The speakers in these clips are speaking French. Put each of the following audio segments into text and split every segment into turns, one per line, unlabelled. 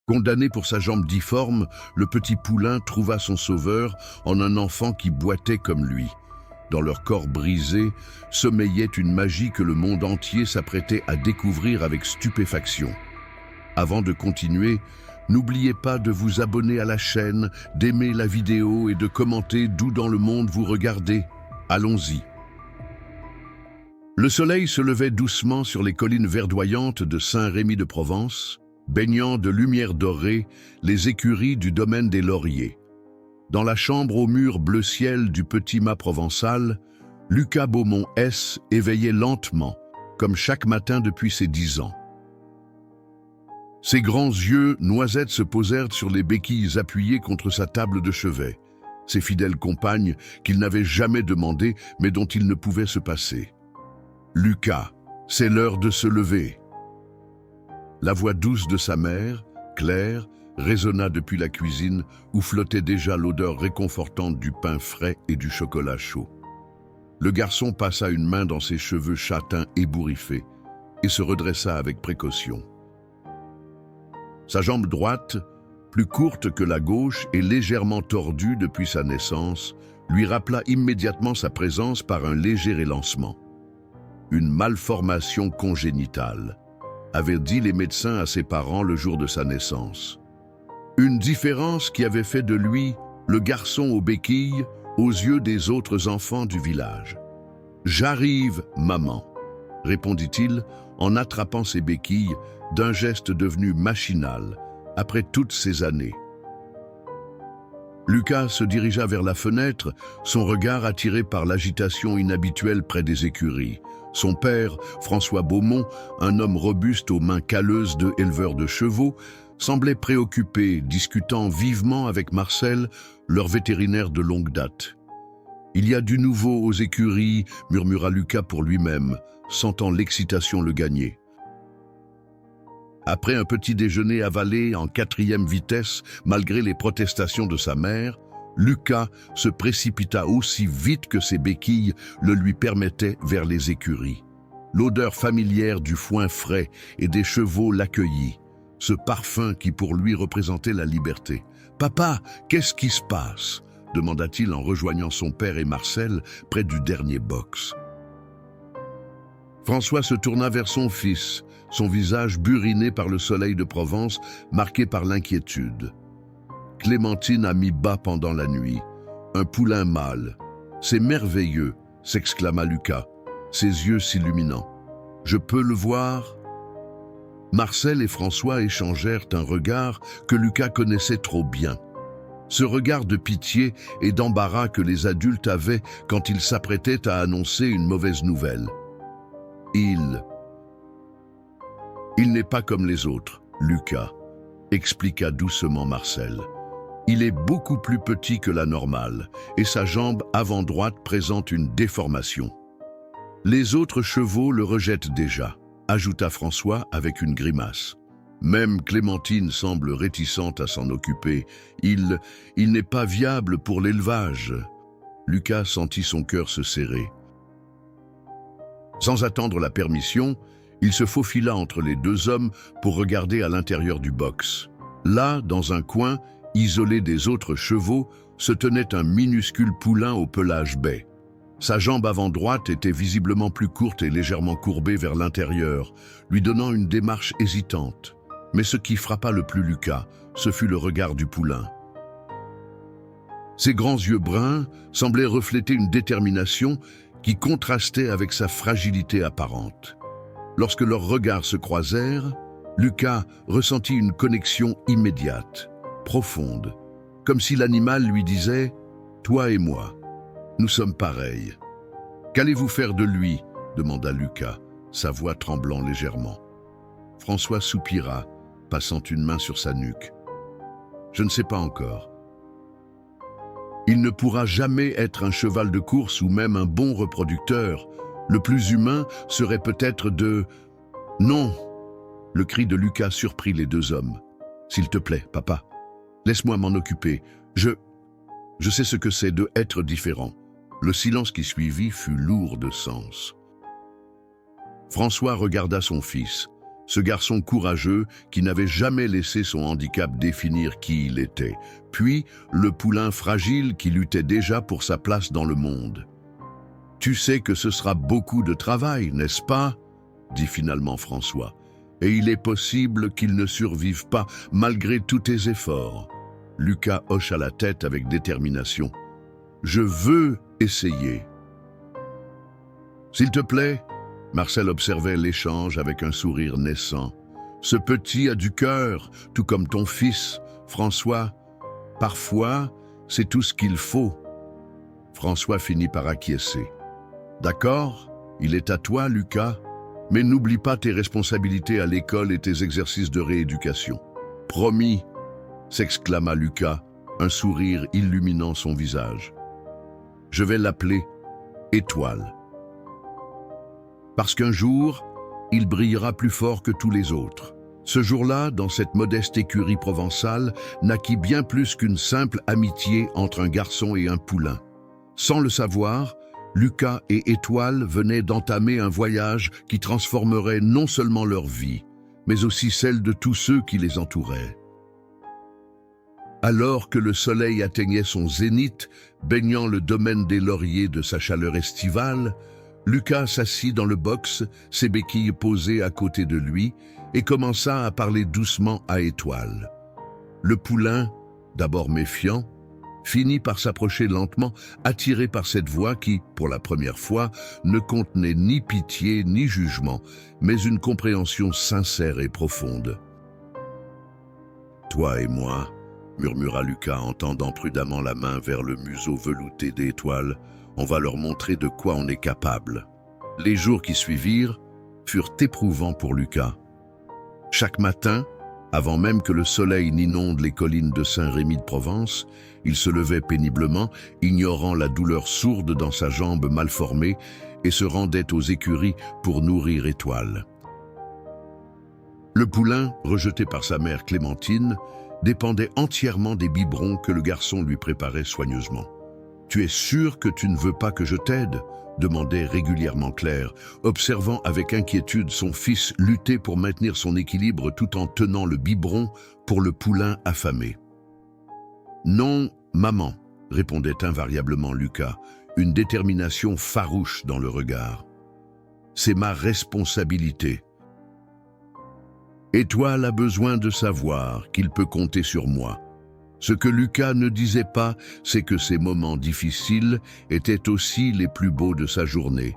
Condamné pour sa jambe difforme, le petit poulain trouva son sauveur en un enfant qui boitait comme lui. Dans leur corps brisé, sommeillait une magie que le monde entier s'apprêtait à découvrir avec stupéfaction. Avant de continuer, n'oubliez pas de vous abonner à la chaîne, d'aimer la vidéo et de commenter d'où dans le monde vous regardez. Allons-y. Le soleil se levait doucement sur les collines verdoyantes de Saint-Rémy-de-Provence, baignant de lumière dorée les écuries du domaine des Lauriers. Dans la chambre au mur bleu ciel du petit mât provençal, Lucas Beaumont S éveillait lentement, comme chaque matin depuis ses 10 ans. Ses grands yeux noisettes se posèrent sur les béquilles appuyées contre sa table de chevet, ses fidèles compagnes qu'il n'avait jamais demandées mais dont il ne pouvait se passer. « Lucas, c'est l'heure de se lever !» La voix douce de sa mère, Claire, résonna depuis la cuisine où flottait déjà l'odeur réconfortante du pain frais et du chocolat chaud. Le garçon passa une main dans ses cheveux châtains ébouriffés et se redressa avec précaution. Sa jambe droite, plus courte que la gauche et légèrement tordue depuis sa naissance, lui rappela immédiatement sa présence par un léger élancement. Une malformation congénitale, avaient dit les médecins à ses parents le jour de sa naissance. Une différence qui avait fait de lui le garçon aux béquilles aux yeux des autres enfants du village. « J'arrive, maman », répondit-il en attrapant ses béquilles d'un geste devenu machinal après toutes ces années. Lucas se dirigea vers la fenêtre, son regard attiré par l'agitation inhabituelle près des écuries. Son père, François Beaumont, un homme robuste aux mains calleuses de éleveur de chevaux, semblait préoccupé, discutant vivement avec Marcel, leur vétérinaire de longue date. « Il y a du nouveau aux écuries », murmura Lucas pour lui-même, sentant l'excitation le gagner. Après un petit déjeuner avalé en 4e vitesse, malgré les protestations de sa mère, Lucas se précipita aussi vite que ses béquilles le lui permettaient vers les écuries. L'odeur familière du foin frais et des chevaux l'accueillit, ce parfum qui pour lui représentait la liberté. « Papa, qu'est-ce qui se passe ?» demanda-t-il en rejoignant son père et Marcel près du dernier box. François se tourna vers son fils, son visage buriné par le soleil de Provence, marqué par l'inquiétude. Clémentine a mis bas pendant la nuit. Un poulain mâle. C'est merveilleux, s'exclama Lucas, ses yeux s'illuminant. Je peux le voir ? Marcel et François échangèrent un regard que Lucas connaissait trop bien. Ce regard de pitié et d'embarras que les adultes avaient quand ils s'apprêtaient à annoncer une mauvaise nouvelle. Il n'est pas comme les autres, Lucas, expliqua doucement Marcel. Il est beaucoup plus petit que la normale et sa jambe avant droite présente une déformation. Les autres chevaux le rejettent déjà, ajouta François avec une grimace. Même Clémentine semble réticente à s'en occuper. Il n'est pas viable pour l'élevage. Lucas sentit son cœur se serrer. Sans attendre la permission, il se faufila entre les deux hommes pour regarder à l'intérieur du box. Là, dans un coin, isolé des autres chevaux, se tenait un minuscule poulain au pelage bai. Sa jambe avant droite était visiblement plus courte et légèrement courbée vers l'intérieur, lui donnant une démarche hésitante. Mais ce qui frappa le plus Lucas, ce fut le regard du poulain. Ses grands yeux bruns semblaient refléter une détermination qui contrastait avec sa fragilité apparente. Lorsque leurs regards se croisèrent, Lucas ressentit une connexion immédiate, profonde, comme si l'animal lui disait « Toi et moi, nous sommes pareils. »« Qu'allez-vous faire de lui ?» demanda Lucas, sa voix tremblant légèrement. François soupira, passant une main sur sa nuque. « Je ne sais pas encore. Il ne pourra jamais être un cheval de course ou même un bon reproducteur. Le plus humain serait peut-être de... » « Non !» Le cri de Lucas surprit les deux hommes. « S'il te plaît, papa, laisse-moi m'en occuper. Je sais ce que c'est de être différent. » Le silence qui suivit fut lourd de sens. François regarda son fils, Ce garçon courageux qui n'avait jamais laissé son handicap définir qui il était. Puis, le poulain fragile qui luttait déjà pour sa place dans le monde. « Tu sais que ce sera beaucoup de travail, n'est-ce pas ?» dit finalement François. « Et il est possible qu'il ne survive pas malgré tous tes efforts. » Lucas hocha la tête avec détermination. « Je veux essayer. » « S'il te plaît ?» Marcel observait l'échange avec un sourire naissant. « Ce petit a du cœur, tout comme ton fils, François. Parfois, c'est tout ce qu'il faut. » François finit par acquiescer. « D'accord, il est à toi, Lucas, mais n'oublie pas tes responsabilités à l'école et tes exercices de rééducation. »« Promis !» s'exclama Lucas, un sourire illuminant son visage. « Je vais l'appeler Étoile. Parce qu'un jour, il brillera plus fort que tous les autres. » Ce jour-là, dans cette modeste écurie provençale, naquit bien plus qu'une simple amitié entre un garçon et un poulain. Sans le savoir, Lucas et Étoile venaient d'entamer un voyage qui transformerait non seulement leur vie, mais aussi celle de tous ceux qui les entouraient. Alors que le soleil atteignait son zénith, baignant le domaine des lauriers de sa chaleur estivale, Lucas s'assit dans le box, ses béquilles posées à côté de lui, et commença à parler doucement à Étoile. Le poulain, d'abord méfiant, finit par s'approcher lentement, attiré par cette voix qui, pour la première fois, ne contenait ni pitié ni jugement, mais une compréhension sincère et profonde. « Toi et moi », murmura Lucas en tendant prudemment la main vers le museau velouté d'Étoile, « on va leur montrer de quoi on est capable. » Les jours qui suivirent furent éprouvants pour Lucas. Chaque matin, avant même que le soleil n'inonde les collines de Saint-Rémy-de-Provence, il se levait péniblement, ignorant la douleur sourde dans sa jambe mal formée, et se rendait aux écuries pour nourrir Étoile. Le poulain, rejeté par sa mère Clémentine, dépendait entièrement des biberons que le garçon lui préparait soigneusement. « Tu es sûr que tu ne veux pas que je t'aide ?» demandait régulièrement Claire, observant avec inquiétude son fils lutter pour maintenir son équilibre tout en tenant le biberon pour le poulain affamé. « Non, maman », répondait invariablement Lucas, une détermination farouche dans le regard. « C'est ma responsabilité. Étoile a besoin de savoir qu'il peut compter sur moi. » Ce que Lucas ne disait pas, c'est que ces moments difficiles étaient aussi les plus beaux de sa journée.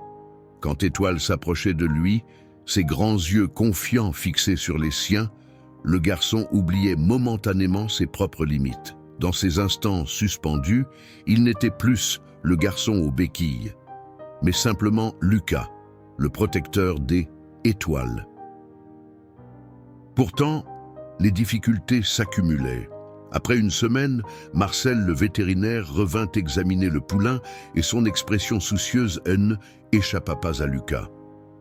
Quand Étoile s'approchait de lui, ses grands yeux confiants fixés sur les siens, le garçon oubliait momentanément ses propres limites. Dans ces instants suspendus, il n'était plus le garçon aux béquilles, mais simplement Lucas, le protecteur des étoiles. Pourtant, les difficultés s'accumulaient. Après une semaine, Marcel le vétérinaire revint examiner le poulain et son expression soucieuse échappa pas à Lucas.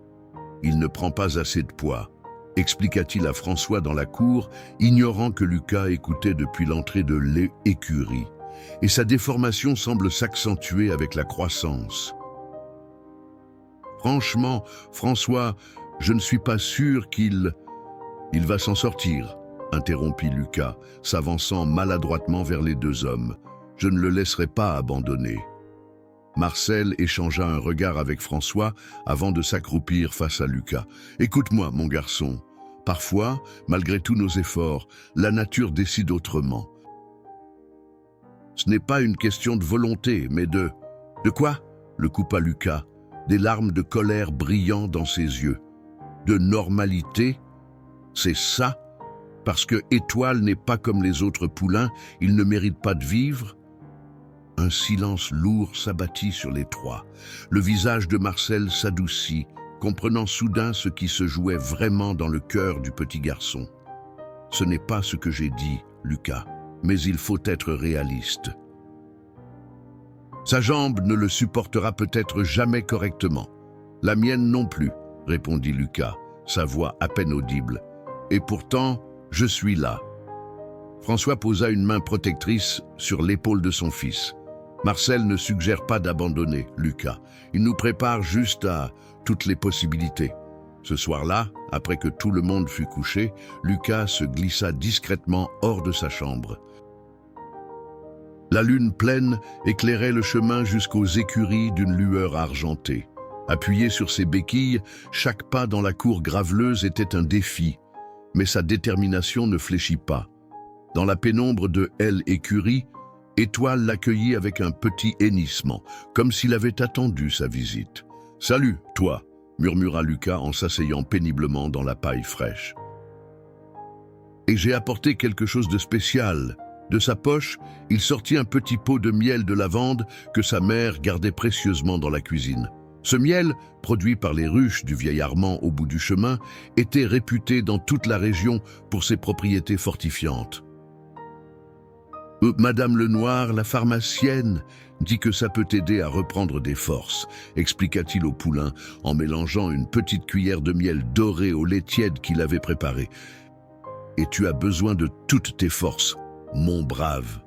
« Il ne prend pas assez de poids », expliqua-t-il à François dans la cour, ignorant que Lucas écoutait depuis l'entrée de l'écurie. Et sa déformation semble s'accentuer avec la croissance. « Franchement, François, je ne suis pas sûr qu'il va s'en sortir. » interrompit Lucas, s'avançant maladroitement vers les deux hommes. « Je ne le laisserai pas abandonner. » Marcel échangea un regard avec François avant de s'accroupir face à Lucas. « Écoute-moi, mon garçon. Parfois, malgré tous nos efforts, la nature décide autrement. Ce n'est pas une question de volonté, mais de... » « De quoi ?» le coupa Lucas, des larmes de colère brillant dans ses yeux. « De normalité ? C'est ça ? Parce que Étoile n'est pas comme les autres poulains, il ne mérite pas de vivre ?» Un silence lourd s'abattit sur les trois. Le visage de Marcel s'adoucit, comprenant soudain ce qui se jouait vraiment dans le cœur du petit garçon. « Ce n'est pas ce que j'ai dit, Lucas, mais il faut être réaliste. Sa jambe ne le supportera peut-être jamais correctement. La mienne non plus, » répondit Lucas, sa voix à peine audible. « Et pourtant, je suis là. » François posa une main protectrice sur l'épaule de son fils. « Marcel ne suggère pas d'abandonner, Lucas. Il nous prépare juste à toutes les possibilités. Ce soir-là, après que tout le monde fut couché, Lucas se glissa discrètement hors de sa chambre. La lune pleine éclairait le chemin jusqu'aux écuries d'une lueur argentée. Appuyé sur ses béquilles, chaque pas dans la cour graveleuse était un défi, mais sa détermination ne fléchit pas. Dans la pénombre de l'écurie, Étoile l'accueillit avec un petit hennissement, comme s'il avait attendu sa visite. « Salut, toi !» murmura Lucas en s'asseyant péniblement dans la paille fraîche. « Et j'ai apporté quelque chose de spécial. » De sa poche, il sortit un petit pot de miel de lavande que sa mère gardait précieusement dans la cuisine. Ce miel, produit par les ruches du vieil Armand au bout du chemin, était réputé dans toute la région pour ses propriétés fortifiantes. Madame Lenoir, la pharmacienne, dit que ça peut t'aider à reprendre des forces, expliqua-t-il au poulain en mélangeant une petite cuillère de miel doré au lait tiède qu'il avait préparé. Et tu as besoin de toutes tes forces, mon brave.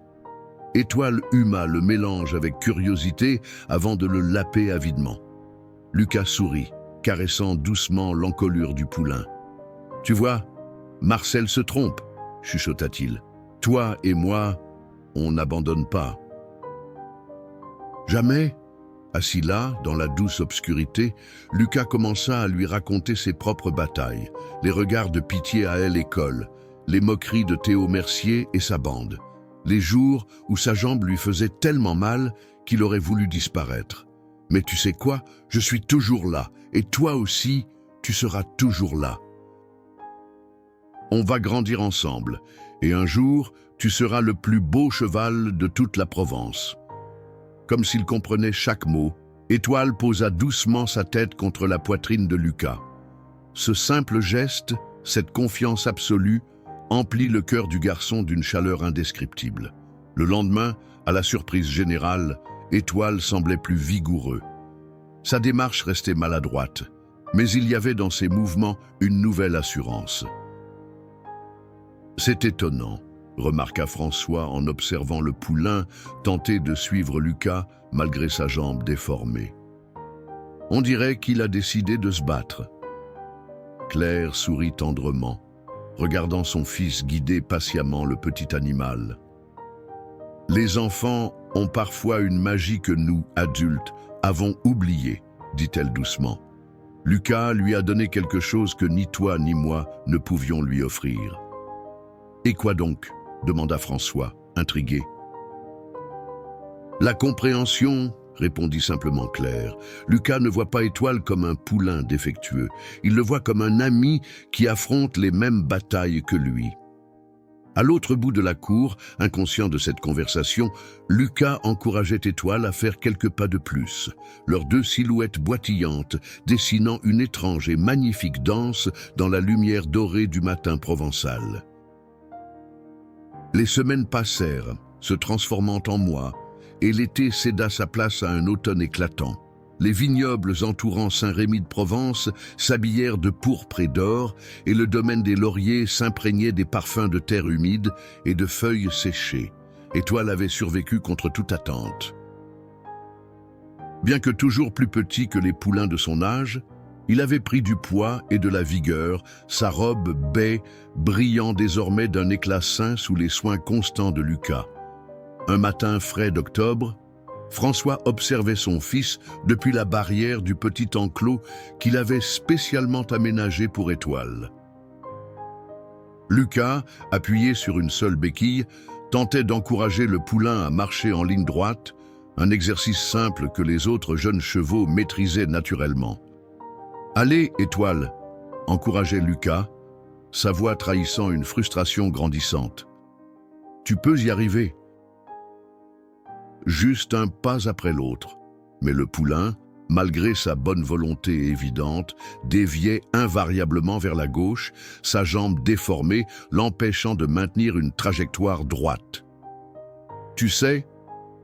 Étoile huma le mélange avec curiosité avant de le laper avidement. Lucas sourit, caressant doucement l'encolure du poulain. « Tu vois, Marcel se trompe, chuchota-t-il. Toi et moi, on n'abandonne pas. » Jamais, assis là, dans la douce obscurité, Lucas commença à lui raconter ses propres batailles, les regards de pitié à l'école, les moqueries de Théo Mercier et sa bande, les jours où sa jambe lui faisait tellement mal qu'il aurait voulu disparaître. « Mais tu sais quoi, je suis toujours là, et toi aussi, tu seras toujours là. On va grandir ensemble, et un jour, tu seras le plus beau cheval de toute la Provence. » Comme s'il comprenait chaque mot, Étoile posa doucement sa tête contre la poitrine de Lucas. Ce simple geste, cette confiance absolue, emplit le cœur du garçon d'une chaleur indescriptible. Le lendemain, à la surprise générale, Étoile semblait plus vigoureux. Sa démarche restait maladroite, mais il y avait dans ses mouvements une nouvelle assurance. « C'est étonnant », remarqua François en observant le poulain tenter de suivre Lucas malgré sa jambe déformée. « On dirait qu'il a décidé de se battre. » Claire sourit tendrement, regardant son fils guider patiemment le petit animal. « Les enfants ont parfois une magie que nous, adultes, avons oubliée, dit-elle doucement. Lucas lui a donné quelque chose que ni toi ni moi ne pouvions lui offrir. »« Et quoi donc ?» demanda François, intrigué. « La compréhension, » répondit simplement Claire. Lucas ne voit pas Étoile comme un poulain défectueux. Il le voit comme un ami qui affronte les mêmes batailles que lui. À l'autre bout de la cour, inconscient de cette conversation, Lucas encourageait Étoile à faire quelques pas de plus, leurs deux silhouettes boitillantes, dessinant une étrange et magnifique danse dans la lumière dorée du matin provençal. Les semaines passèrent, se transformant en mois, et l'été céda sa place à un automne éclatant. Les vignobles entourant Saint-Rémy de Provence s'habillèrent de pourpre et d'or, et le domaine des lauriers s'imprégnait des parfums de terre humide et de feuilles séchées. Étoile avait survécu contre toute attente. Bien que toujours plus petit que les poulains de son âge, il avait pris du poids et de la vigueur, sa robe baie brillant désormais d'un éclat sain sous les soins constants de Lucas. Un matin frais d'octobre, François observait son fils depuis la barrière du petit enclos qu'il avait spécialement aménagé pour Étoile. Lucas, appuyé sur une seule béquille, tentait d'encourager le poulain à marcher en ligne droite, un exercice simple que les autres jeunes chevaux maîtrisaient naturellement. « Allez, Étoile !» encourageait Lucas, sa voix trahissant une frustration grandissante. « Tu peux y arriver !» Juste un pas après l'autre, mais le poulain, malgré sa bonne volonté évidente, déviait invariablement vers la gauche, sa jambe déformée l'empêchant de maintenir une trajectoire droite. « Tu sais, »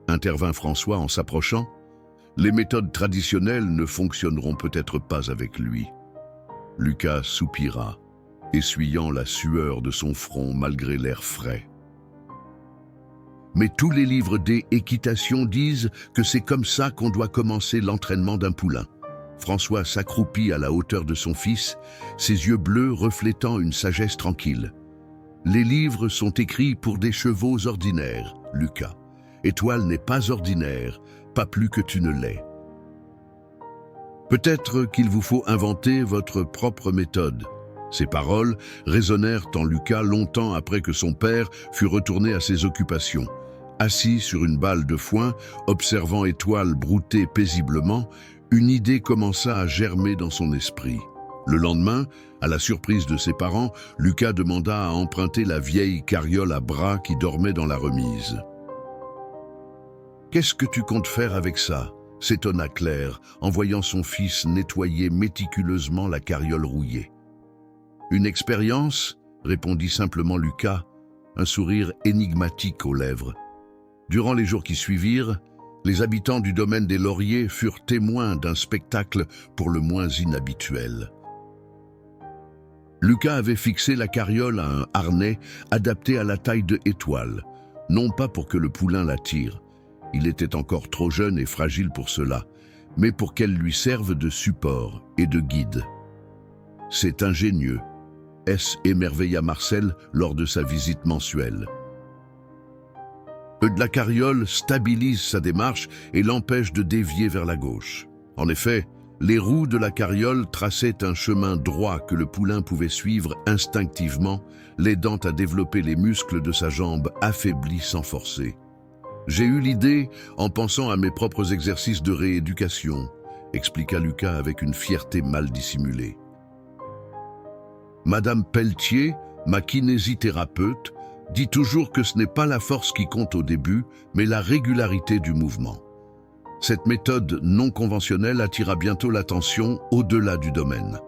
intervint François en s'approchant, « les méthodes traditionnelles ne fonctionneront peut-être pas avec lui. » Lucas soupira, essuyant la sueur de son front malgré l'air frais. Mais tous les livres d'équitation disent que c'est comme ça qu'on doit commencer l'entraînement d'un poulain. François s'accroupit à la hauteur de son fils, ses yeux bleus reflétant une sagesse tranquille. Les livres sont écrits pour des chevaux ordinaires, Lucas. Étoile n'est pas ordinaire, pas plus que tu ne l'es. Peut-être qu'il vous faut inventer votre propre méthode. Ces paroles résonnèrent en Lucas longtemps après que son père fut retourné à ses occupations. Assis sur une balle de foin, observant Étoile brouter paisiblement, une idée commença à germer dans son esprit. Le lendemain, à la surprise de ses parents, Lucas demanda à emprunter la vieille carriole à bras qui dormait dans la remise. « Qu'est-ce que tu comptes faire avec ça ?» s'étonna Claire en voyant son fils nettoyer méticuleusement la carriole rouillée. « Une expérience ?» répondit simplement Lucas, un sourire énigmatique aux lèvres. Durant les jours qui suivirent, les habitants du domaine des Lauriers furent témoins d'un spectacle pour le moins inhabituel. Lucas avait fixé la carriole à un harnais adapté à la taille de Étoile, non pas pour que le poulain la tire, il était encore trop jeune et fragile pour cela, mais pour qu'elle lui serve de support et de guide. « C'est ingénieux », émerveilla Marcel lors de sa visite mensuelle. La carriole stabilise sa démarche et l'empêche de dévier vers la gauche. En effet, les roues de la carriole traçaient un chemin droit que le poulain pouvait suivre instinctivement, l'aidant à développer les muscles de sa jambe affaiblie sans forcer. J'ai eu l'idée en pensant à mes propres exercices de rééducation, expliqua Lucas avec une fierté mal dissimulée. Madame Pelletier, ma kinésithérapeute, dit toujours que ce n'est pas la force qui compte au début, mais la régularité du mouvement. Cette méthode non conventionnelle attira bientôt l'attention au-delà du domaine.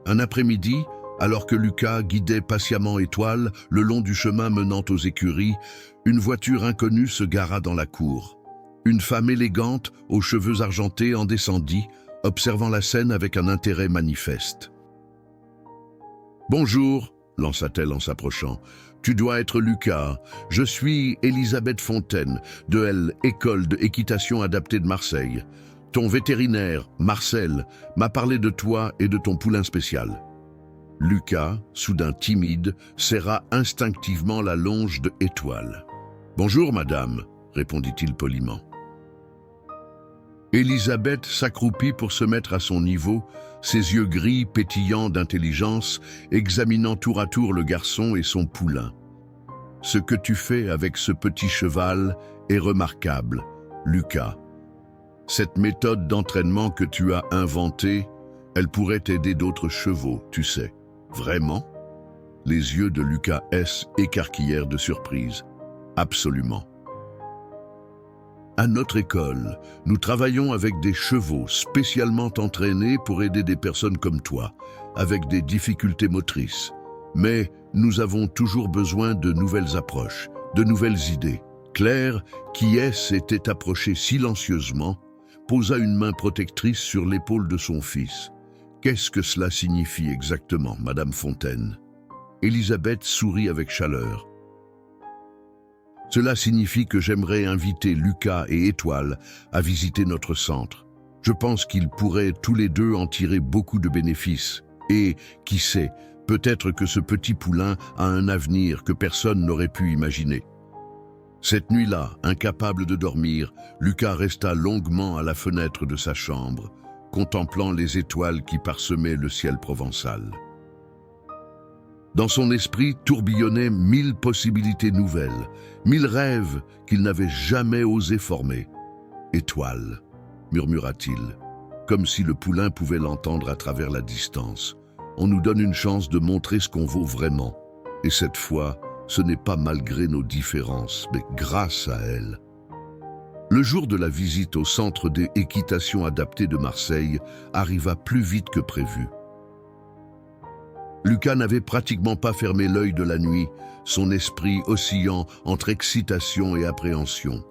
Un après-midi, alors que Lucas guidait patiemment Étoile le long du chemin menant aux écuries, une voiture inconnue se gara dans la cour. Une femme élégante, aux cheveux argentés, en descendit, observant la scène avec un intérêt manifeste. « Bonjour », lança-t-elle en s'approchant. « Tu dois être Lucas. Je suis Elisabeth Fontaine, de l'École d'équitation adaptée de Marseille. Ton vétérinaire, Marcel, m'a parlé de toi et de ton poulain spécial. » Lucas, soudain timide, serra instinctivement la longe de Étoile. « Bonjour, madame », répondit-il poliment. Elisabeth s'accroupit pour se mettre à son niveau, ses yeux gris pétillants d'intelligence, examinant tour à tour le garçon et son poulain. « Ce que tu fais avec ce petit cheval est remarquable, Lucas. Cette méthode d'entraînement que tu as inventée, elle pourrait aider d'autres chevaux, tu sais. Vraiment ?» Les yeux de Lucas écarquillèrent de surprise. « Absolument. » À notre école, nous travaillons avec des chevaux spécialement entraînés pour aider des personnes comme toi, avec des difficultés motrices. Mais nous avons toujours besoin de nouvelles approches, de nouvelles idées. Claire, qui s'était approchée silencieusement, posa une main protectrice sur l'épaule de son fils. « Qu'est-ce que cela signifie exactement, Madame Fontaine ?» Elisabeth sourit avec chaleur. Cela signifie que j'aimerais inviter Lucas et Étoile à visiter notre centre. Je pense qu'ils pourraient tous les deux en tirer beaucoup de bénéfices. Et, qui sait, peut-être que ce petit poulain a un avenir que personne n'aurait pu imaginer. Cette nuit-là, incapable de dormir, Lucas resta longuement à la fenêtre de sa chambre, contemplant les étoiles qui parsemaient le ciel provençal. Dans son esprit tourbillonnaient 1000 possibilités nouvelles, 1000 rêves qu'il n'avait jamais osé former. « Étoile », murmura-t-il, comme si le poulain pouvait l'entendre à travers la distance. « On nous donne une chance de montrer ce qu'on vaut vraiment. Et cette fois, ce n'est pas malgré nos différences, mais grâce à elles. » Le jour de la visite au centre d'équitation adaptée de Marseille arriva plus vite que prévu. Lucas n'avait pratiquement pas fermé l'œil de la nuit, son esprit oscillant entre excitation et appréhension.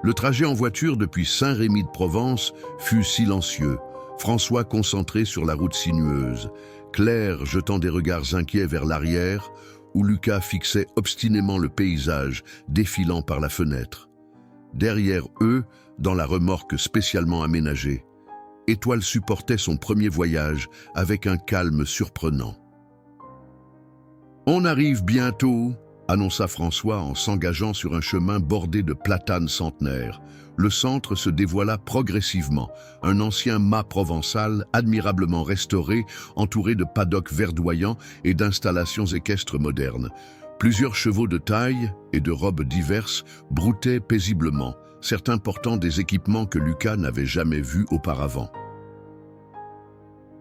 Le trajet en voiture depuis Saint-Rémy-de-Provence fut silencieux, François concentré sur la route sinueuse, Claire jetant des regards inquiets vers l'arrière, où Lucas fixait obstinément le paysage défilant par la fenêtre. Derrière eux, dans la remorque spécialement aménagée, Étoile supportait son premier voyage avec un calme surprenant. « On arrive bientôt », annonça François en s'engageant sur un chemin bordé de platanes centenaires. Le centre se dévoila progressivement, un ancien mât provençal admirablement restauré, entouré de paddocks verdoyants et d'installations équestres modernes. Plusieurs chevaux de taille et de robes diverses broutaient paisiblement, certains portant des équipements que Lucas n'avait jamais vus auparavant.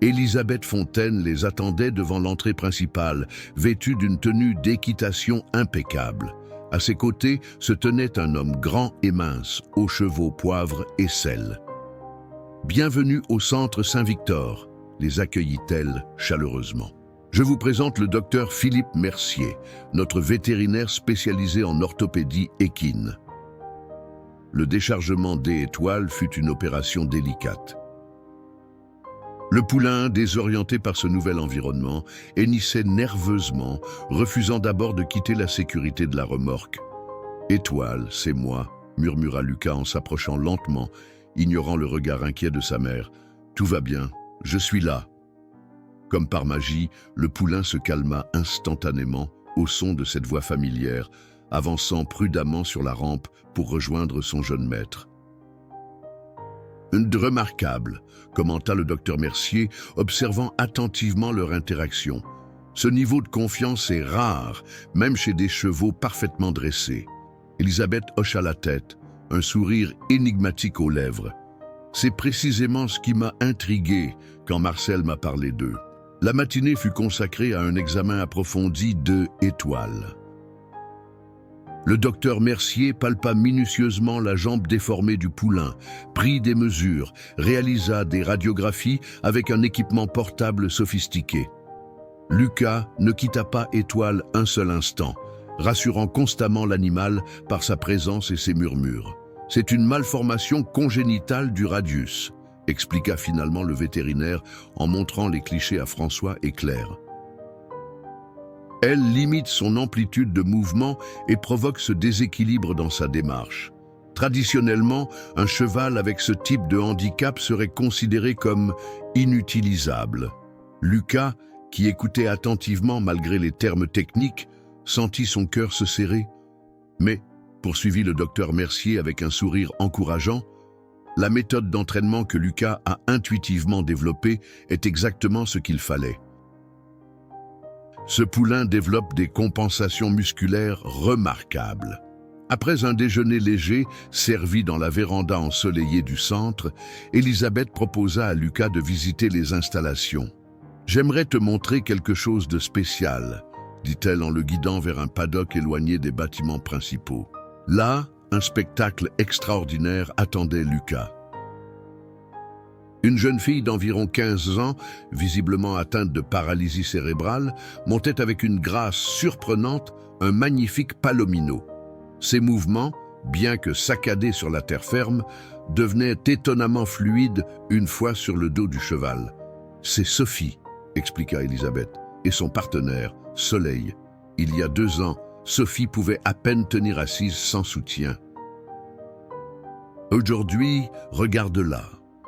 Élisabeth Fontaine les attendait devant l'entrée principale, vêtue d'une tenue d'équitation impeccable. À ses côtés se tenait un homme grand et mince, aux chevaux poivre et sel. « Bienvenue au centre Saint-Victor », les accueillit-elle chaleureusement. « Je vous présente le docteur Philippe Mercier, notre vétérinaire spécialisé en orthopédie équine. » Le déchargement des étoiles fut une opération délicate. Le poulain, désorienté par ce nouvel environnement, hennissait nerveusement, refusant d'abord de quitter la sécurité de la remorque. « Étoile, c'est moi », murmura Lucas en s'approchant lentement, ignorant le regard inquiet de sa mère. « Tout va bien, je suis là. » Comme par magie, le poulain se calma instantanément au son de cette voix familière, avançant prudemment sur la rampe pour rejoindre son jeune maître. « Remarquable », commenta le docteur Mercier, observant attentivement leur interaction. « Ce niveau de confiance est rare, même chez des chevaux parfaitement dressés. » Élisabeth hocha la tête, un sourire énigmatique aux lèvres. « C'est précisément ce qui m'a intrigué quand Marcel m'a parlé d'eux. » La matinée fut consacrée à un examen approfondi de Étoile. Le docteur Mercier palpa minutieusement la jambe déformée du poulain, prit des mesures, réalisa des radiographies avec un équipement portable sophistiqué. Lucas ne quitta pas Étoile un seul instant, rassurant constamment l'animal par sa présence et ses murmures. « C'est une malformation congénitale du radius », expliqua finalement le vétérinaire en montrant les clichés à François et Claire. Elle limite son amplitude de mouvement et provoque ce déséquilibre dans sa démarche. Traditionnellement, un cheval avec ce type de handicap serait considéré comme inutilisable. Lucas, qui écoutait attentivement malgré les termes techniques, sentit son cœur se serrer. Mais, poursuivit le docteur Mercier avec un sourire encourageant, la méthode d'entraînement que Lucas a intuitivement développée est exactement ce qu'il fallait. Ce poulain développe des compensations musculaires remarquables. Après un déjeuner léger, servi dans la véranda ensoleillée du centre, Élisabeth proposa à Lucas de visiter les installations. « J'aimerais te montrer quelque chose de spécial », dit-elle en le guidant vers un paddock éloigné des bâtiments principaux. Là, un spectacle extraordinaire attendait Lucas. Une jeune fille d'environ 15 ans, visiblement atteinte de paralysie cérébrale, montait avec une grâce surprenante un magnifique palomino. Ses mouvements, bien que saccadés sur la terre ferme, devenaient étonnamment fluides une fois sur le dos du cheval. « C'est Sophie », expliqua Élisabeth, et son partenaire, Soleil. Il y a 2 ans, Sophie pouvait à peine tenir assise sans soutien. Aujourd'hui, regarde-la.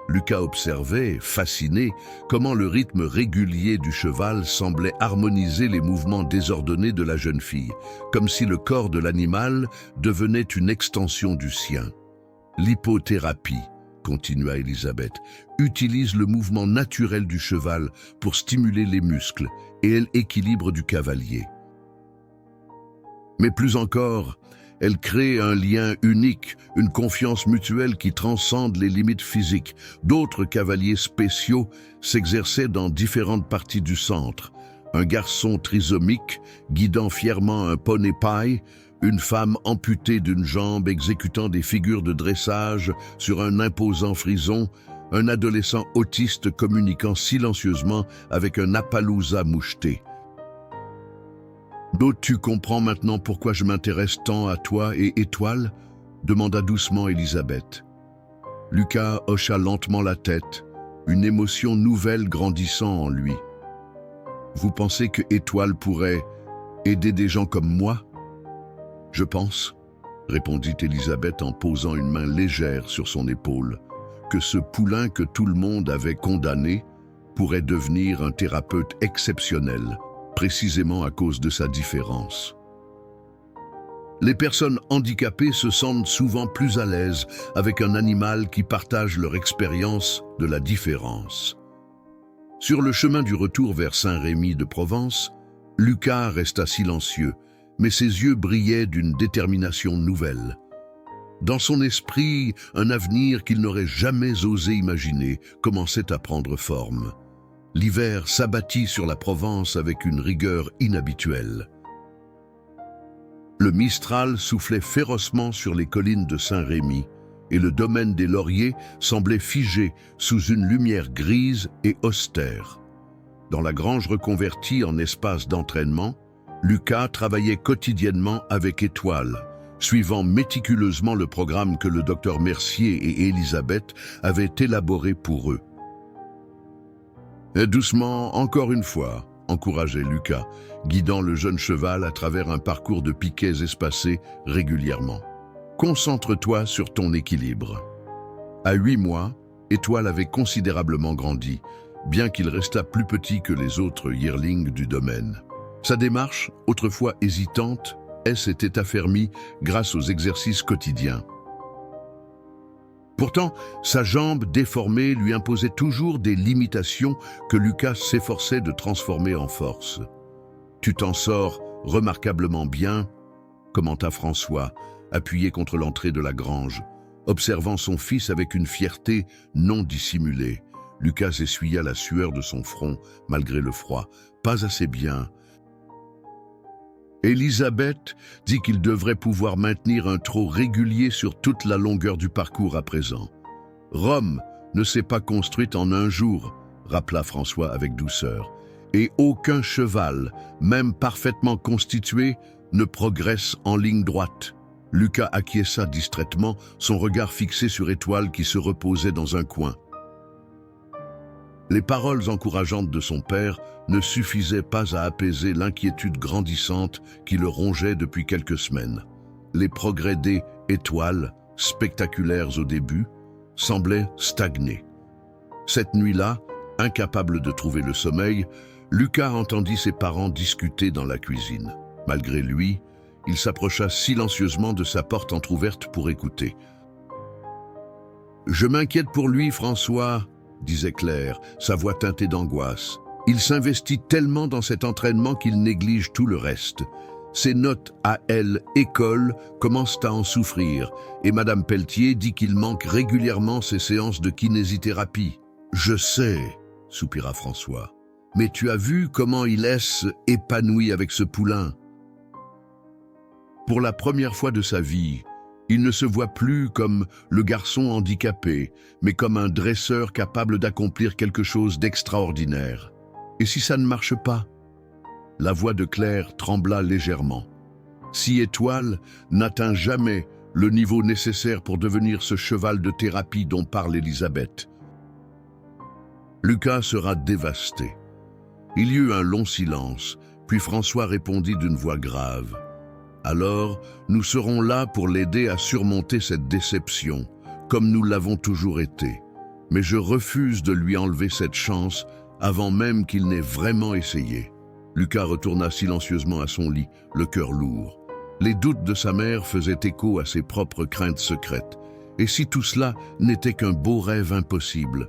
Lucas observait, fasciné, comment le rythme régulier du cheval semblait harmoniser les mouvements désordonnés de la jeune fille, comme si le corps de l'animal devenait une extension du sien. L'hypothérapie, continua Élisabeth, utilise le mouvement naturel du cheval pour stimuler les muscles et elle équilibre du cavalier. Mais plus encore, elle crée un lien unique, une confiance mutuelle qui transcende les limites physiques. D'autres cavaliers spéciaux s'exerçaient dans différentes parties du centre. Un garçon trisomique guidant fièrement un poney paille, une femme amputée d'une jambe exécutant des figures de dressage sur un imposant frison, un adolescent autiste communiquant silencieusement avec un Appaloosa moucheté. « Tu comprends maintenant pourquoi je m'intéresse tant à toi et Étoile ?» demanda doucement Élisabeth. Lucas hocha lentement la tête, une émotion nouvelle grandissant en lui. « Vous pensez que Étoile pourrait aider des gens comme moi ?»« Je pense, » répondit Élisabeth en posant une main légère sur son épaule, « que ce poulain que tout le monde avait condamné pourrait devenir un thérapeute exceptionnel, précisément à cause de sa différence. Les personnes handicapées se sentent souvent plus à l'aise avec un animal qui partage leur expérience de la différence. Sur le chemin du retour vers Saint-Rémy de Provence, Lucas resta silencieux, mais ses yeux brillaient d'une détermination nouvelle. Dans son esprit, un avenir qu'il n'aurait jamais osé imaginer commençait à prendre forme. L'hiver s'abattit sur la Provence avec une rigueur inhabituelle. Le Mistral soufflait férocement sur les collines de Saint-Rémy et le domaine des Lauriers semblait figé sous une lumière grise et austère. Dans la grange reconvertie en espace d'entraînement, Lucas travaillait quotidiennement avec Étoile, suivant méticuleusement le programme que le docteur Mercier et Elisabeth avaient élaboré pour eux. « Et doucement, encore une fois », encourageait Lucas, guidant le jeune cheval à travers un parcours de piquets espacés régulièrement. « Concentre-toi sur ton équilibre. » À 8 mois, Étoile avait considérablement grandi, bien qu'il restât plus petit que les autres yearlings du domaine. Sa démarche, autrefois hésitante, s'était affermie grâce aux exercices quotidiens. Pourtant, sa jambe déformée lui imposait toujours des limitations que Lucas s'efforçait de transformer en force. « Tu t'en sors remarquablement bien », commenta François, appuyé contre l'entrée de la grange. Observant son fils avec une fierté non dissimulée, Lucas essuya la sueur de son front, malgré le froid. « Pas assez bien. » Elisabeth dit qu'il devrait pouvoir maintenir un trot régulier sur toute la longueur du parcours à présent. « Rome ne s'est pas construite en un jour », rappela François avec douceur, « et aucun cheval, même parfaitement constitué, ne progresse en ligne droite. » Lucas acquiesça distraitement, son regard fixé sur Étoile qui se reposait dans un coin. Les paroles encourageantes de son père ne suffisaient pas à apaiser l'inquiétude grandissante qui le rongeait depuis quelques semaines. Les progrès des Étoiles, spectaculaires au début, semblaient stagner. Cette nuit-là, incapable de trouver le sommeil, Lucas entendit ses parents discuter dans la cuisine. Malgré lui, il s'approcha silencieusement de sa porte entr'ouverte pour écouter. « Je m'inquiète pour lui, François », disait Claire, sa voix teintée d'angoisse. « Il s'investit tellement dans cet entraînement qu'il néglige tout le reste. Ses notes à elle, école, commencent à en souffrir, et Madame Pelletier dit qu'il manque régulièrement ses séances de kinésithérapie. »« Je sais, » soupira François, « mais tu as vu comment il est épanoui avec ce poulain. » Pour la première fois de sa vie, il ne se voit plus comme le garçon handicapé, mais comme un dresseur capable d'accomplir quelque chose d'extraordinaire. Et si ça ne marche pas? La voix de Claire trembla légèrement. Si Étoile n'atteint jamais le niveau nécessaire pour devenir ce cheval de thérapie dont parle Elisabeth, Lucas sera dévasté. Il y eut un long silence, puis François répondit d'une voix grave. Alors, nous serons là pour l'aider à surmonter cette déception, comme nous l'avons toujours été. Mais je refuse de lui enlever cette chance avant même qu'il n'ait vraiment essayé. Lucas retourna silencieusement à son lit, le cœur lourd. Les doutes de sa mère faisaient écho à ses propres craintes secrètes. Et si tout cela n'était qu'un beau rêve impossible?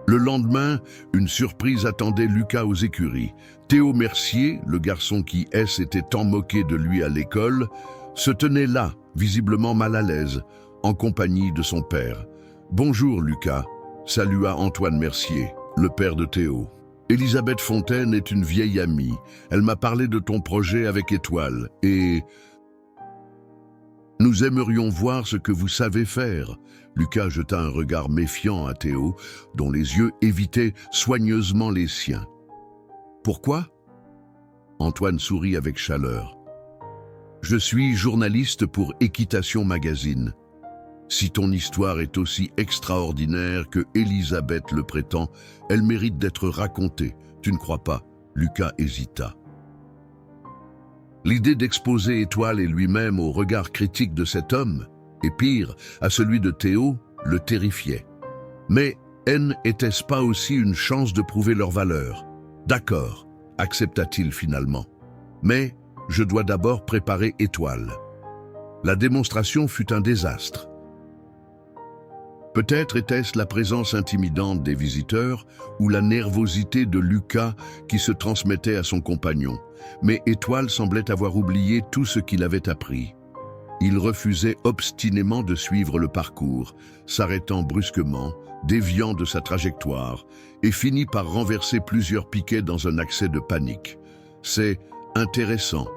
Le lendemain, une surprise attendait Lucas aux écuries. Théo Mercier, le garçon qui s'était tant moqué de lui à l'école, se tenait là, visiblement mal à l'aise, en compagnie de son père. « Bonjour Lucas », salua Antoine Mercier, le père de Théo. « Elisabeth Fontaine est une vieille amie. Elle m'a parlé de ton projet avec Étoile et... nous aimerions voir ce que vous savez faire. » Lucas jeta un regard méfiant à Théo, dont les yeux évitaient soigneusement les siens. « Pourquoi ?» Antoine sourit avec chaleur. « Je suis journaliste pour Équitation Magazine. Si ton histoire est aussi extraordinaire que Elisabeth le prétend, elle mérite d'être racontée. Tu ne crois pas ?» Lucas hésita. L'idée d'exposer Étoile et lui-même au regard critique de cet homme, et pire, à celui de Théo, le terrifiait. Mais était-ce pas aussi une chance de prouver leur valeur? D'accord, accepta-t-il finalement. Mais je dois d'abord préparer Étoile. La démonstration fut un désastre. Peut-être était-ce la présence intimidante des visiteurs ou la nervosité de Lucas qui se transmettait à son compagnon, mais Étoile semblait avoir oublié tout ce qu'il avait appris. Il refusait obstinément de suivre le parcours, s'arrêtant brusquement, déviant de sa trajectoire, et finit par renverser plusieurs piquets dans un accès de panique. « C'est intéressant »,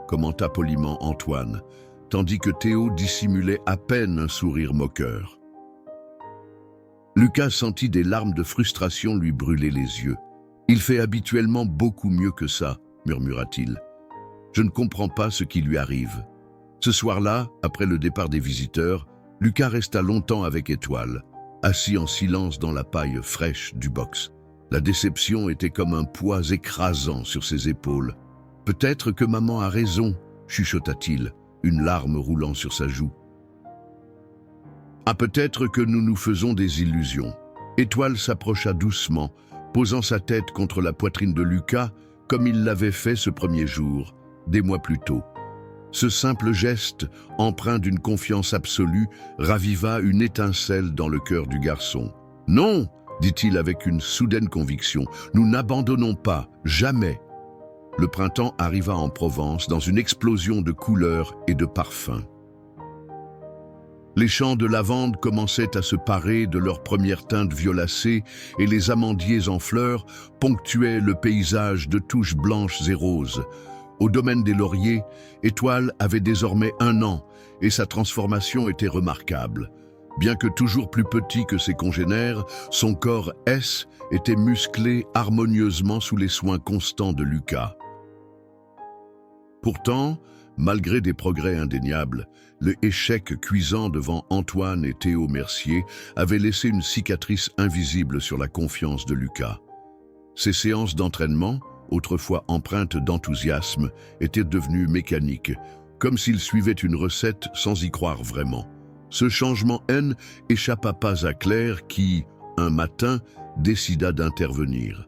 commenta poliment Antoine, tandis que Théo dissimulait à peine un sourire moqueur. Lucas sentit des larmes de frustration lui brûler les yeux. « Il fait habituellement beaucoup mieux que ça », murmura-t-il. « Je ne comprends pas ce qui lui arrive. » Ce soir-là, après le départ des visiteurs, Lucas resta longtemps avec Étoile, assis en silence dans la paille fraîche du box. La déception était comme un poids écrasant sur ses épaules. « Peut-être que maman a raison », chuchota-t-il, une larme roulant sur sa joue. « Ah, peut-être que nous nous faisons des illusions. » Étoile s'approcha doucement, posant sa tête contre la poitrine de Lucas, comme il l'avait fait ce premier jour, des mois plus tôt. Ce simple geste, empreint d'une confiance absolue, raviva une étincelle dans le cœur du garçon. « Non !» dit-il avec une soudaine conviction. « Nous n'abandonnons pas, jamais !» Le printemps arriva en Provence dans une explosion de couleurs et de parfums. Les champs de lavande commençaient à se parer de leurs premières teintes violacées et les amandiers en fleurs ponctuaient le paysage de touches blanches et roses. Au domaine des lauriers, Étoile avait désormais 1 an et sa transformation était remarquable. Bien que toujours plus petit que ses congénères, son corps était musclé harmonieusement sous les soins constants de Lucas. Pourtant, malgré des progrès indéniables, le échec cuisant devant Antoine et Théo Mercier avait laissé une cicatrice invisible sur la confiance de Lucas. Ses séances d'entraînement, autrefois empreintes d'enthousiasme, étaient devenues mécaniques, comme s'il suivait une recette sans y croire vraiment. Ce changement échappa pas à Claire qui, un matin, décida d'intervenir.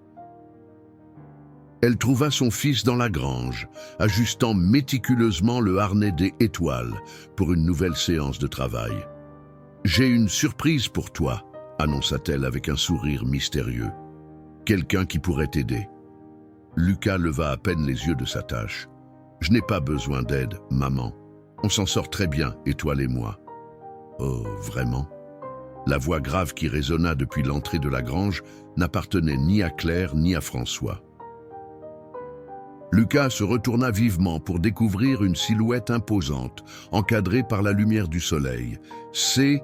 Elle trouva son fils dans la grange, ajustant méticuleusement le harnais des Étoiles pour une nouvelle séance de travail. « J'ai une surprise pour toi », annonça-t-elle avec un sourire mystérieux. « Quelqu'un qui pourrait t'aider. » Lucas leva à peine les yeux de sa tâche. « Je n'ai pas besoin d'aide, maman. On s'en sort très bien, Étoile et moi. »« Oh, vraiment ?» La voix grave qui résonna depuis l'entrée de la grange n'appartenait ni à Claire ni à François. Lucas se retourna vivement pour découvrir une silhouette imposante, encadrée par la lumière du soleil. C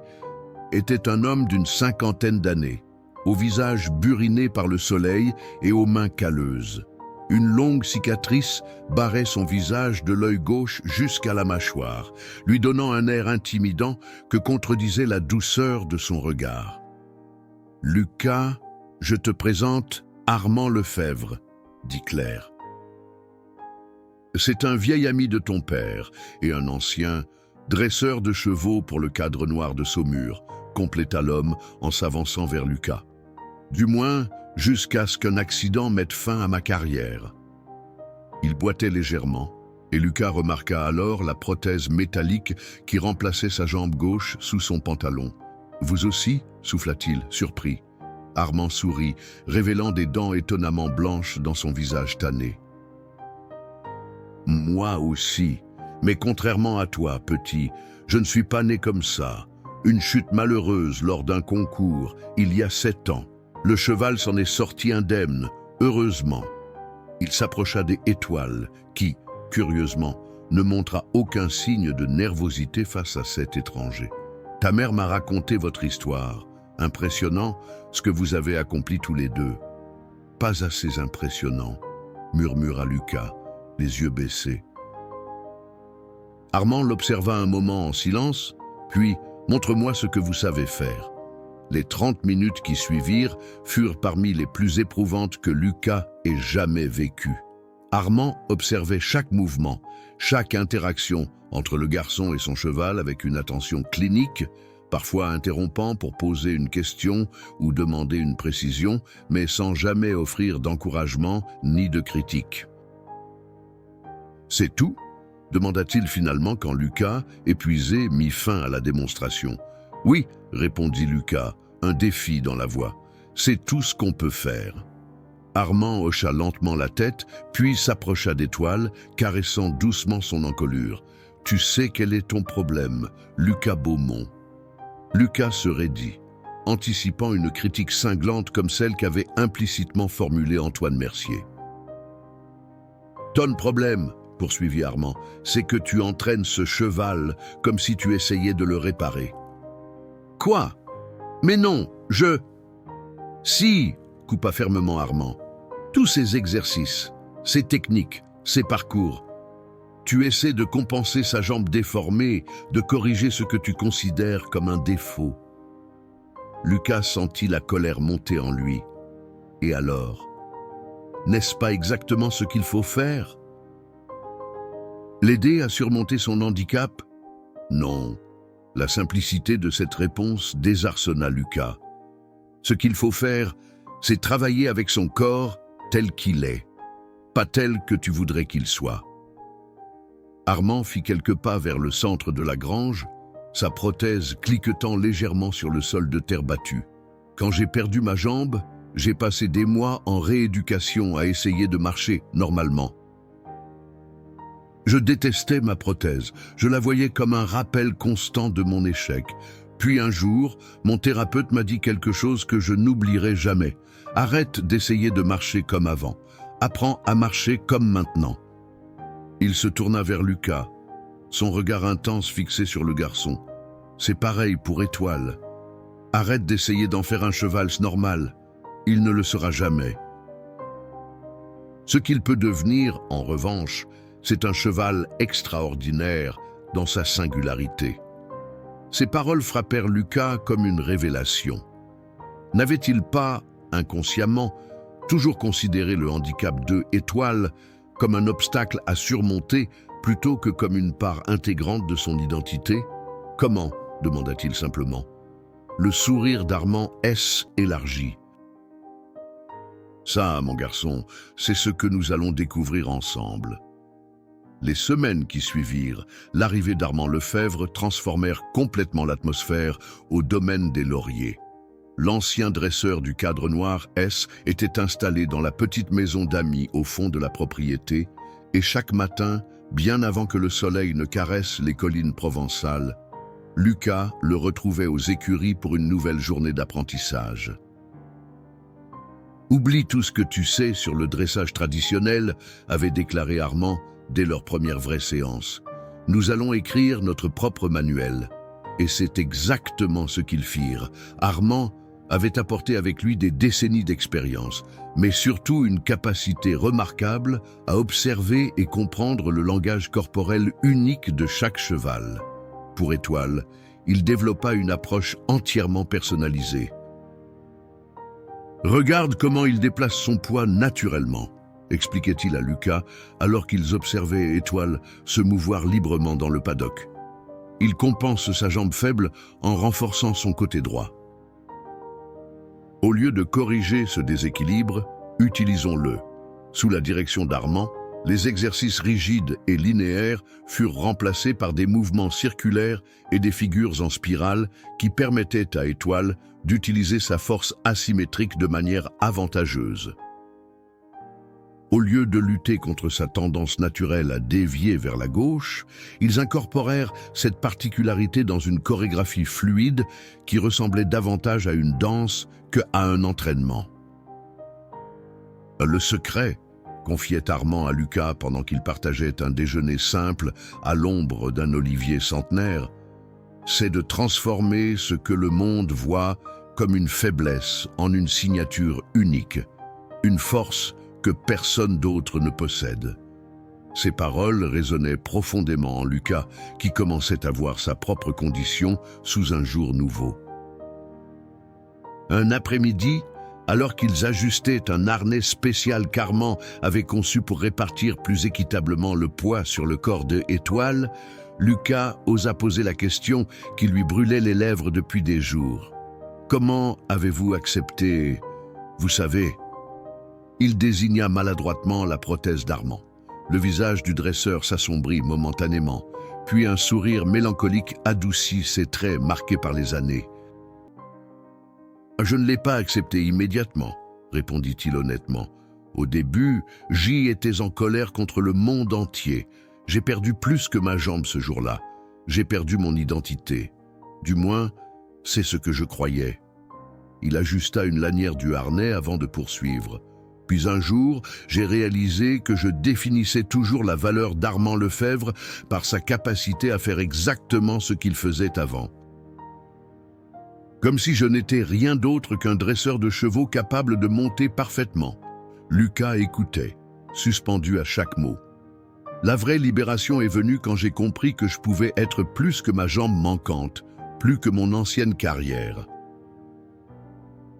était un homme d'une 50aine d'années, au visage buriné par le soleil et aux mains calleuses. Une longue cicatrice barrait son visage de l'œil gauche jusqu'à la mâchoire, lui donnant un air intimidant que contredisait la douceur de son regard. « Lucas, je te présente Armand Lefebvre, » dit Claire. C'est un vieil ami de ton père et un ancien dresseur de chevaux pour le Cadre Noir de Saumur, compléta l'homme en s'avançant vers Lucas. Du moins, jusqu'à ce qu'un accident mette fin à ma carrière. Il boitait légèrement, et Lucas remarqua alors la prothèse métallique qui remplaçait sa jambe gauche sous son pantalon. « Vous aussi » souffla-t-il, surpris. Armand sourit, révélant des dents étonnamment blanches dans son visage tanné. « Moi aussi, mais contrairement à toi, petit, je ne suis pas né comme ça. Une chute malheureuse lors d'un concours, il y a 7 ans. Le cheval s'en est sorti indemne, heureusement. » Il s'approcha des Étoiles, qui, curieusement, ne montra aucun signe de nervosité face à cet étranger. « Ta mère m'a raconté votre histoire. Impressionnant, ce que vous avez accompli tous les deux. »« Pas assez impressionnant, » murmura Lucas, les yeux baissés. Armand l'observa un moment en silence, puis « Montre-moi ce que vous savez faire. » Les 30 minutes qui suivirent furent parmi les plus éprouvantes que Lucas ait jamais vécues. Armand observait chaque mouvement, chaque interaction entre le garçon et son cheval avec une attention clinique, parfois interrompant pour poser une question ou demander une précision, mais sans jamais offrir d'encouragement ni de critique. « C'est tout ?» demanda-t-il finalement quand Lucas, épuisé, mit fin à la démonstration. « Oui, » répondit Lucas, un défi dans la voix. « C'est tout ce qu'on peut faire. » Armand hocha lentement la tête, puis s'approcha d'Étoile, caressant doucement son encolure. « Tu sais quel est ton problème, Lucas Beaumont. » Lucas se raidit, anticipant une critique cinglante comme celle qu'avait implicitement formulée Antoine Mercier. « Ton problème, poursuivit Armand, c'est que tu entraînes ce cheval comme si tu essayais de le réparer. »« Quoi ? Mais non, je... »« Si, coupa fermement Armand. Tous ces exercices, ces techniques, ces parcours, tu essaies de compenser sa jambe déformée, de corriger ce que tu considères comme un défaut. » Lucas sentit la colère monter en lui. Et alors, n'est-ce pas exactement ce qu'il faut faire? L'aider à surmonter son handicap? Non. La simplicité de cette réponse désarçonna Lucas. Ce qu'il faut faire, c'est travailler avec son corps tel qu'il est, pas tel que tu voudrais qu'il soit. Armand fit quelques pas vers le centre de la grange, sa prothèse cliquetant légèrement sur le sol de terre battue. Quand j'ai perdu ma jambe, j'ai passé des mois en rééducation à essayer de marcher normalement. Je détestais ma prothèse, je la voyais comme un rappel constant de mon échec. Puis un jour, mon thérapeute m'a dit quelque chose que je n'oublierai jamais. Arrête d'essayer de marcher comme avant, apprends à marcher comme maintenant. Il se tourna vers Lucas, son regard intense fixé sur le garçon. C'est pareil pour Étoile. Arrête d'essayer d'en faire un cheval normal, il ne le sera jamais. Ce qu'il peut devenir, en revanche, c'est un cheval extraordinaire dans sa singularité. Ces paroles frappèrent Lucas comme une révélation. N'avait-il pas, inconsciemment, toujours considéré le handicap de Étoile comme un obstacle à surmonter plutôt que comme une part intégrante de son identité? « Comment ?» demanda-t-il simplement. Le sourire d'Armand s'élargit. « Ça, mon garçon, c'est ce que nous allons découvrir ensemble. » Les semaines qui suivirent, l'arrivée d'Armand Lefebvre transformèrent complètement l'atmosphère au domaine des Lauriers. L'ancien dresseur du Cadre Noir était installé dans la petite maison d'amis au fond de la propriété, et chaque matin, bien avant que le soleil ne caresse les collines provençales, Lucas le retrouvait aux écuries pour une nouvelle journée d'apprentissage. « Oublie tout ce que tu sais sur le dressage traditionnel », avait déclaré Armand dès leur première vraie séance. « Nous allons écrire notre propre manuel. » Et c'est exactement ce qu'ils firent. Armand avait apporté avec lui des décennies d'expérience, mais surtout une capacité remarquable à observer et comprendre le langage corporel unique de chaque cheval. Pour Étoile, il développa une approche entièrement personnalisée. « Regarde comment il déplace son poids naturellement », expliquait-il à Lucas alors qu'ils observaient Étoile se mouvoir librement dans le paddock. Il compense sa jambe faible en renforçant son côté droit. Au lieu de corriger ce déséquilibre, utilisons-le. Sous la direction d'Armand, les exercices rigides et linéaires furent remplacés par des mouvements circulaires et des figures en spirale qui permettaient à Étoile d'utiliser sa force asymétrique de manière avantageuse. Au lieu de lutter contre sa tendance naturelle à dévier vers la gauche, ils incorporèrent cette particularité dans une chorégraphie fluide qui ressemblait davantage à une danse qu'à un entraînement. Le secret, confiait Armand à Lucas pendant qu'ils partageaient un déjeuner simple à l'ombre d'un olivier centenaire, c'est de transformer ce que le monde voit comme une faiblesse en une signature unique, une force que personne d'autre ne possède. Ces paroles résonnaient profondément en Lucas, qui commençait à voir sa propre condition sous un jour nouveau. Un après-midi, Alors qu'ils ajustaient un harnais spécial qu'Armand avait conçu pour répartir plus équitablement le poids sur le corps de Étoile, Lucas osa poser la question qui lui brûlait les lèvres depuis des jours. « Comment avez-vous accepté, vous savez ?» Il désigna maladroitement la prothèse d'Armand. Le visage du dresseur s'assombrit momentanément, puis un sourire mélancolique adoucit ses traits marqués par les années. « Je ne l'ai pas accepté immédiatement, » répondit-il honnêtement. « Au début, j'y étais en colère contre le monde entier. J'ai perdu plus que ma jambe ce jour-là. J'ai perdu mon identité. Du moins, c'est ce que je croyais. » Il ajusta une lanière du harnais avant de poursuivre. « Puis un jour, j'ai réalisé que je définissais toujours la valeur d'Armand Lefebvre par sa capacité à faire exactement ce qu'il faisait avant. Comme si je n'étais rien d'autre qu'un dresseur de chevaux capable de monter parfaitement. » Lucas écoutait, suspendu à chaque mot. « La vraie libération est venue quand j'ai compris que je pouvais être plus que ma jambe manquante, plus que mon ancienne carrière.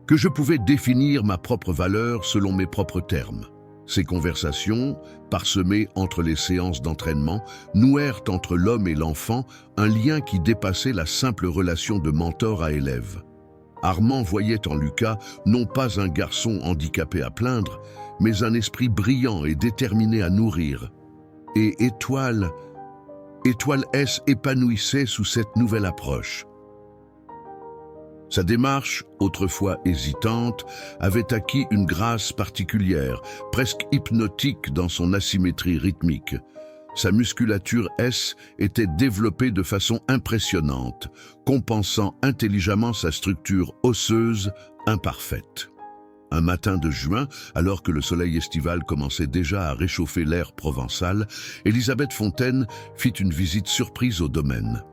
Que je pouvais définir ma propre valeur selon mes propres termes. » Ces conversations, parsemées entre les séances d'entraînement, nouèrent entre l'homme et l'enfant un lien qui dépassait la simple relation de mentor à élève. Armand voyait en Lucas non pas un garçon handicapé à plaindre, mais un esprit brillant et déterminé à nourrir. Et Étoile S épanouissait sous cette nouvelle approche. Sa démarche, autrefois hésitante, avait acquis une grâce particulière, presque hypnotique dans son asymétrie rythmique. Sa musculature S était développée de façon impressionnante, compensant intelligemment sa structure osseuse imparfaite. Un matin de juin, alors que le soleil estival commençait déjà à réchauffer l'air provençal, Elisabeth Fontaine fit une visite surprise au domaine.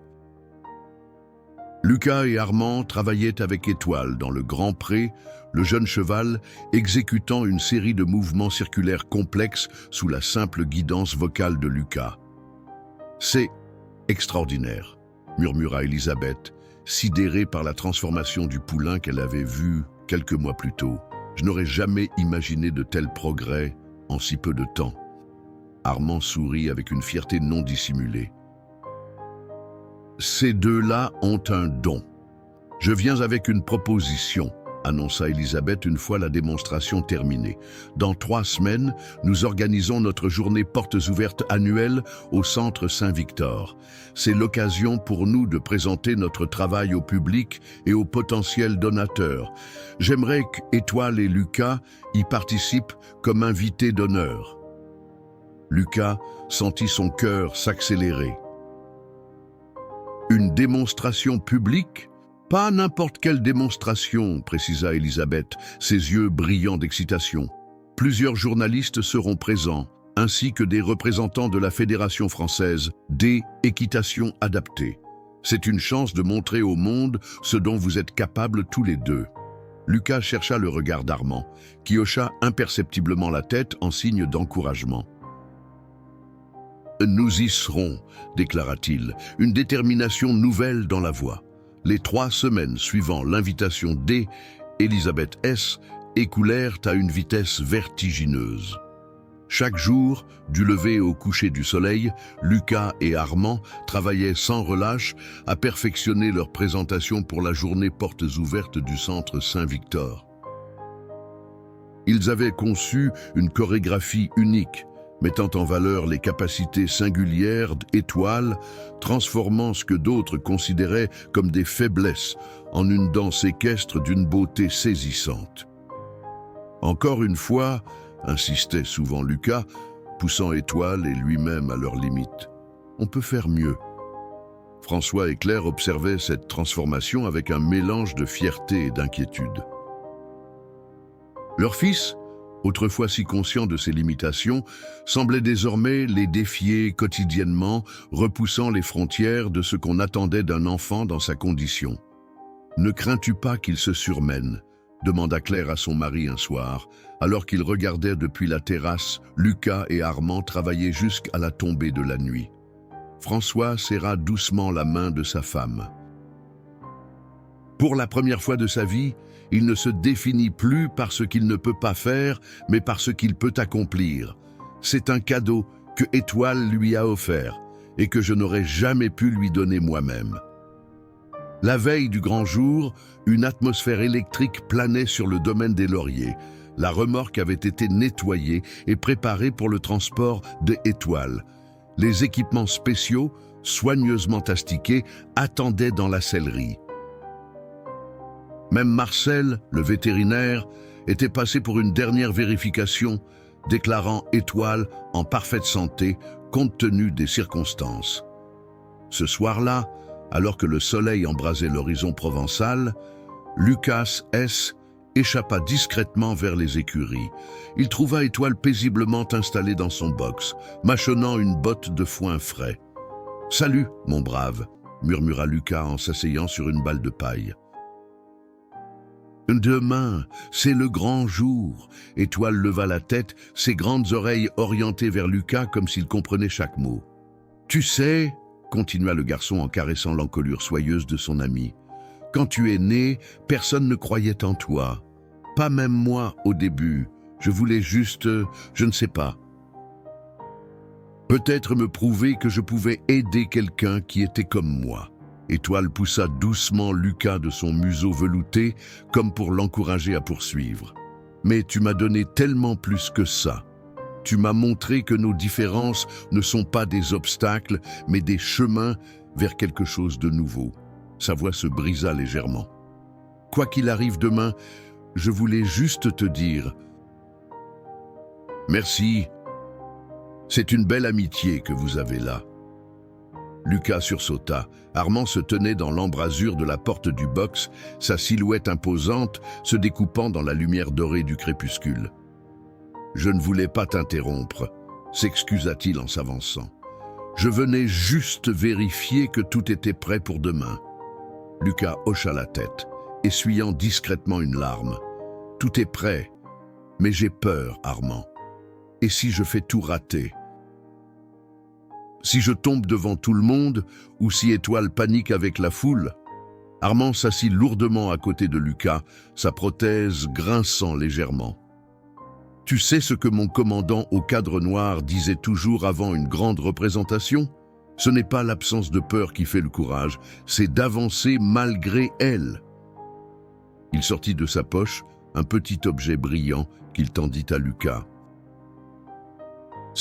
Lucas et Armand travaillaient avec Étoile dans le grand pré, le jeune cheval exécutant une série de mouvements circulaires complexes sous la simple guidance vocale de Lucas. « C'est extraordinaire », murmura Elisabeth, sidérée par la transformation du poulain qu'elle avait vu quelques mois plus tôt. « Je n'aurais jamais imaginé de tels progrès en si peu de temps. » Armand sourit avec une fierté non dissimulée. « Ces deux-là ont un don. Je viens avec une proposition, » annonça Elisabeth une fois la démonstration terminée. « Dans 3 semaines, nous organisons notre journée portes ouvertes annuelle au Centre Saint-Victor. C'est l'occasion pour nous de présenter notre travail au public et aux potentiels donateurs. J'aimerais qu'Étoile et Lucas y participent comme invités d'honneur. » Lucas sentit son cœur s'accélérer. Une démonstration publique ? Pas n'importe quelle démonstration, précisa Elisabeth, ses yeux brillants d'excitation. Plusieurs journalistes seront présents, ainsi que des représentants de la Fédération française d'équitation adaptée. C'est une chance de montrer au monde ce dont vous êtes capables tous les deux. Lucas chercha le regard d'Armand, qui hocha imperceptiblement la tête en signe d'encouragement. « Nous y serons, » déclara-t-il, une détermination nouvelle dans la voix. Les 3 semaines suivant l'invitation d'Elisabeth S écoulèrent à une vitesse vertigineuse. Chaque jour, du lever au coucher du soleil, Lucas et Armand travaillaient sans relâche à perfectionner leur présentation pour la journée portes ouvertes du Centre Saint-Victor. Ils avaient conçu une chorégraphie unique, mettant en valeur les capacités singulières d'Étoile, transformant ce que d'autres considéraient comme des faiblesses en une danse équestre d'une beauté saisissante. Encore une fois, insistait souvent Lucas, poussant Étoile et lui-même à leurs limites. On peut faire mieux. François et Claire observaient cette transformation avec un mélange de fierté et d'inquiétude. Leur fils, autrefois si conscient de ses limitations, semblait désormais les défier quotidiennement, repoussant les frontières de ce qu'on attendait d'un enfant dans sa condition. « Ne crains-tu pas qu'il se surmène ?» demanda Claire à son mari un soir, alors qu'ils regardaient depuis la terrasse Lucas et Armand travailler jusqu'à la tombée de la nuit. François serra doucement la main de sa femme. Pour la première fois de sa vie, il ne se définit plus par ce qu'il ne peut pas faire, mais par ce qu'il peut accomplir. C'est un cadeau que Étoile lui a offert et que je n'aurais jamais pu lui donner moi-même. La veille du grand jour, une atmosphère électrique planait sur le domaine des Lauriers. La remorque avait été nettoyée et préparée pour le transport de Étoile. Les équipements spéciaux, soigneusement astiqués, attendaient dans la sellerie. Même Marcel, le vétérinaire, était passé pour une dernière vérification, déclarant Étoile en parfaite santé compte tenu des circonstances. Ce soir-là, alors que le soleil embrasait l'horizon provençal, Lucas S. échappa discrètement vers les écuries. Il trouva Étoile paisiblement installée dans son box, mâchonnant une botte de foin frais. « Salut, mon brave !» murmura Lucas en s'asseyant sur une balle de paille. « Demain, c'est le grand jour !» Étoile leva la tête, ses grandes oreilles orientées vers Lucas comme s'il comprenait chaque mot. « Tu sais, » continua le garçon en caressant l'encolure soyeuse de son ami, « quand tu es né, personne ne croyait en toi. Pas même moi au début. Je voulais juste, je ne sais pas. Peut-être me prouver que je pouvais aider quelqu'un qui était comme moi. » Étoile poussa doucement Lucas de son museau velouté, comme pour l'encourager à poursuivre. « Mais tu m'as donné tellement plus que ça. Tu m'as montré que nos différences ne sont pas des obstacles, mais des chemins vers quelque chose de nouveau. » Sa voix se brisa légèrement. « Quoi qu'il arrive demain, je voulais juste te dire « Merci. C'est une belle amitié que vous avez là. » Lucas sursauta. Armand se tenait dans l'embrasure de la porte du box, sa silhouette imposante se découpant dans la lumière dorée du crépuscule. « Je ne voulais pas t'interrompre, » s'excusa-t-il en s'avançant. « Je venais juste vérifier que tout était prêt pour demain. » Lucas hocha la tête, essuyant discrètement une larme. « Tout est prêt, mais j'ai peur, Armand. Et si je fais tout rater ? Si je tombe devant tout le monde, ou si Étoile panique avec la foule ?» Armand s'assit lourdement à côté de Lucas, sa prothèse grinçant légèrement. « Tu sais ce que mon commandant au cadre noir disait toujours avant une grande représentation ? Ce n'est pas l'absence de peur qui fait le courage, c'est d'avancer malgré elle. » Il sortit de sa poche un petit objet brillant qu'il tendit à Lucas.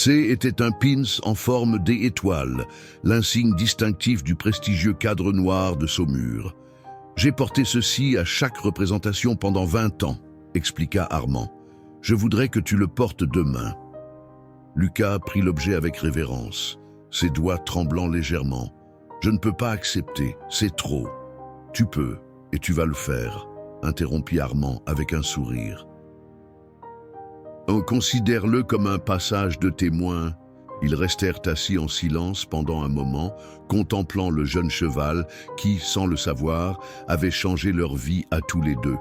Était un pins en forme d'étoile, l'insigne distinctif du prestigieux cadre noir de Saumur. « J'ai porté ceci à chaque représentation pendant 20 ans, » expliqua Armand. « Je voudrais que tu le portes demain. » Lucas prit l'objet avec révérence, ses doigts tremblant légèrement. « Je ne peux pas accepter, c'est trop. »« Tu peux, et tu vas le faire, » interrompit Armand avec un sourire. On considère-le comme un passage de témoin. Ils restèrent assis en silence pendant un moment, contemplant le jeune cheval qui, sans le savoir, avait changé leur vie à tous les deux.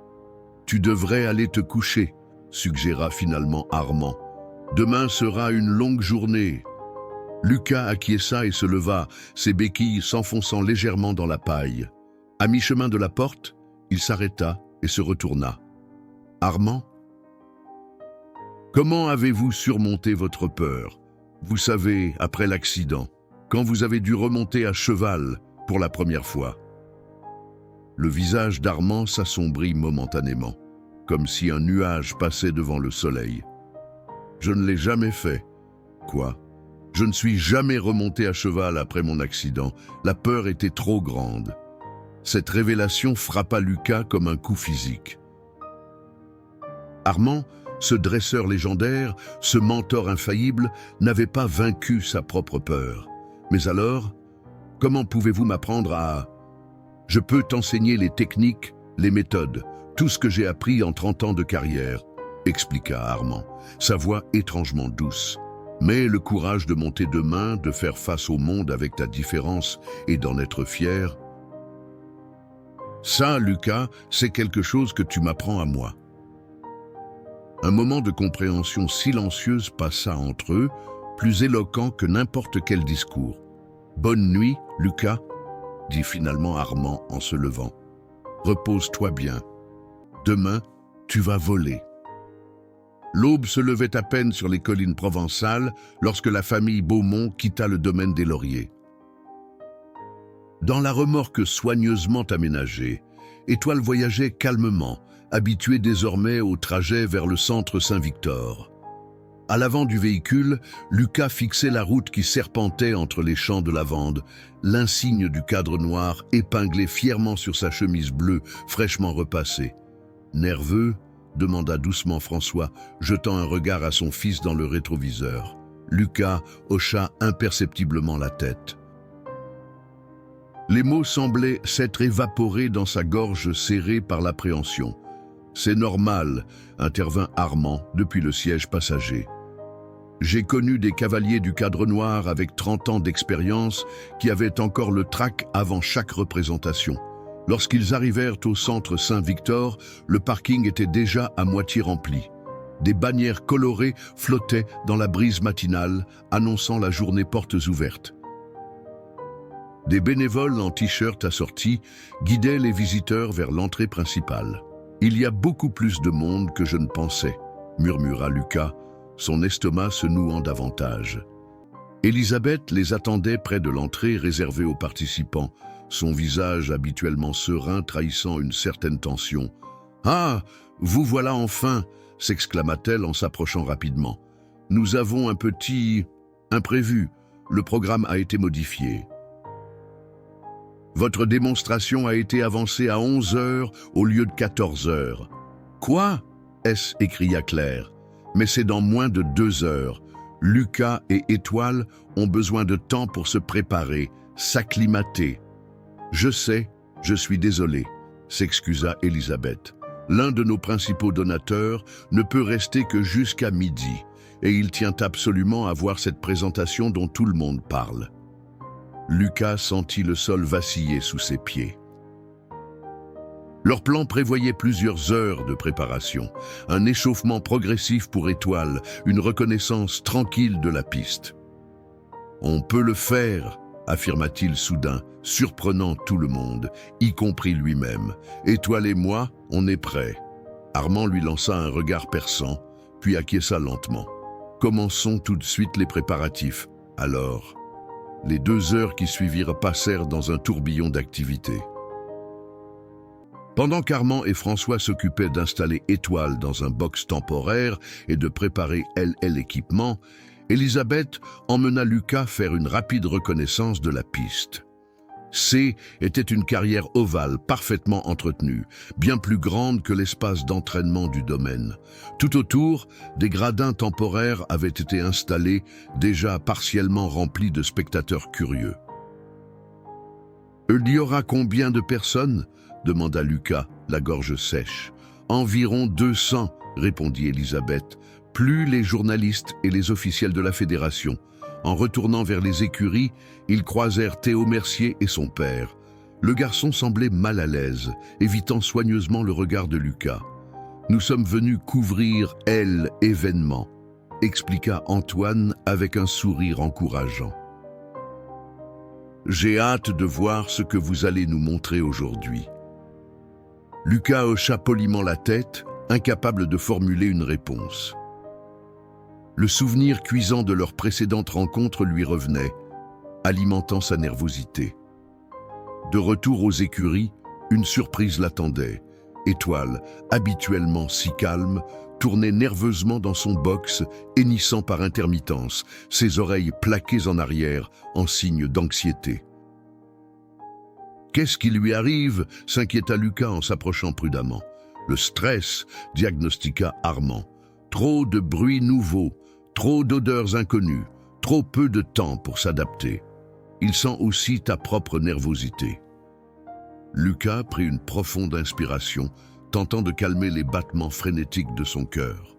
« Tu devrais aller te coucher », suggéra finalement Armand. « Demain sera une longue journée. » Lucas acquiesça et se leva, ses béquilles s'enfonçant légèrement dans la paille. À mi-chemin de la porte, il s'arrêta et se retourna. « Armand ? Comment avez-vous surmonté votre peur ? Vous savez, après l'accident, quand vous avez dû remonter à cheval pour la première fois. » Le visage d'Armand s'assombrit momentanément, comme si un nuage passait devant le soleil. « Je ne l'ai jamais fait. » « Quoi ? Je ne suis jamais remonté à cheval après mon accident. La peur était trop grande. » Cette révélation frappa Lucas comme un coup physique. Armand, ce dresseur légendaire, ce mentor infaillible, n'avait pas vaincu sa propre peur. Mais alors, comment pouvez-vous m'apprendre à... Je peux t'enseigner les techniques, les méthodes, tout ce que j'ai appris en 30 ans de carrière, expliqua Armand, sa voix étrangement douce. Mais le courage de monter demain, de faire face au monde avec ta différence et d'en être fier. Ça, Lucas, c'est quelque chose que tu m'apprends à moi. Un moment de compréhension silencieuse passa entre eux, plus éloquent que n'importe quel discours. « Bonne nuit, Lucas », dit finalement Armand en se levant. repose-toi bien. Demain, tu vas voler. » L'aube se levait à peine sur les collines provençales lorsque la famille Beaumont quitta le domaine des Lauriers. Dans la remorque soigneusement aménagée, Étoile voyageait calmement, habituée désormais au trajet vers le centre Saint-Victor. À l'avant du véhicule, Lucas fixait la route qui serpentait entre les champs de lavande, l'insigne du cadre noir épinglé fièrement sur sa chemise bleue fraîchement repassée. Nerveux, demanda doucement François, jetant un regard à son fils dans le rétroviseur. Lucas hocha imperceptiblement la tête. Les mots semblaient s'être évaporés dans sa gorge serrée par l'appréhension. « C'est normal », intervint Armand depuis le siège passager. « J'ai connu des cavaliers du cadre noir avec 30 ans d'expérience qui avaient encore le trac avant chaque représentation. Lorsqu'ils arrivèrent au centre Saint-Victor, le parking était déjà à moitié rempli. Des bannières colorées flottaient dans la brise matinale, annonçant la journée portes ouvertes. Des bénévoles en t-shirt assortis guidaient les visiteurs vers l'entrée principale. « Il y a beaucoup plus de monde que je ne pensais », murmura Lucas, son estomac se nouant davantage. Élisabeth les attendait près de l'entrée réservée aux participants, son visage habituellement serein trahissant une certaine tension. « Ah, vous voilà enfin !» s'exclama-t-elle en s'approchant rapidement. « Nous avons un petit imprévu. Le programme a été modifié. Votre démonstration a été avancée à 11 heures au lieu de 14 heures. »« Quoi ?» s'écria Claire. « Mais c'est dans moins de 2 heures. Lucas et Étoile ont besoin de temps pour se préparer, s'acclimater. »« Je sais, je suis désolé, » s'excusa Élisabeth. « L'un de nos principaux donateurs ne peut rester que jusqu'à midi, et il tient absolument à voir cette présentation dont tout le monde parle. » Lucas sentit le sol vaciller sous ses pieds. Leur plan prévoyait plusieurs heures de préparation, un échauffement progressif pour Étoile, une reconnaissance tranquille de la piste. « On peut le faire », affirma-t-il soudain, surprenant tout le monde, y compris lui-même. « Étoile et moi, on est prêts. » Armand lui lança un regard perçant, puis acquiesça lentement. « Commençons tout de suite les préparatifs. » Alors, les 2 heures qui suivirent passèrent dans un tourbillon d'activités. Pendant qu'Armand et François s'occupaient d'installer Étoile dans un box temporaire et de préparer l'équipement, Élisabeth emmena Lucas faire une rapide reconnaissance de la piste. C était une carrière ovale parfaitement entretenue, bien plus grande que l'espace d'entraînement du domaine. Tout autour, des gradins temporaires avaient été installés, déjà partiellement remplis de spectateurs curieux. « Il y aura combien de personnes ?» demanda Lucas, la gorge sèche. « Environ 200, » répondit Élisabeth, plus les journalistes et les officiels de la fédération. En retournant vers les écuries, ils croisèrent Théo Mercier et son père. Le garçon semblait mal à l'aise, évitant soigneusement le regard de Lucas. « Nous sommes venus couvrir l'événement », expliqua Antoine avec un sourire encourageant. « J'ai hâte de voir ce que vous allez nous montrer aujourd'hui. » Lucas hocha poliment la tête, incapable de formuler une réponse. Le souvenir cuisant de leur précédente rencontre lui revenait, alimentant sa nervosité. De retour aux écuries, une surprise l'attendait. Étoile, habituellement si calme, tournait nerveusement dans son box, hennissant par intermittence, ses oreilles plaquées en arrière en signe d'anxiété. « Qu'est-ce qui lui arrive ?» s'inquiéta Lucas en s'approchant prudemment. « Le stress », diagnostiqua Armand. « Trop de bruits nouveaux, trop d'odeurs inconnues, trop peu de temps pour s'adapter. Il sent aussi ta propre nervosité. » Lucas prit une profonde inspiration, tentant de calmer les battements frénétiques de son cœur.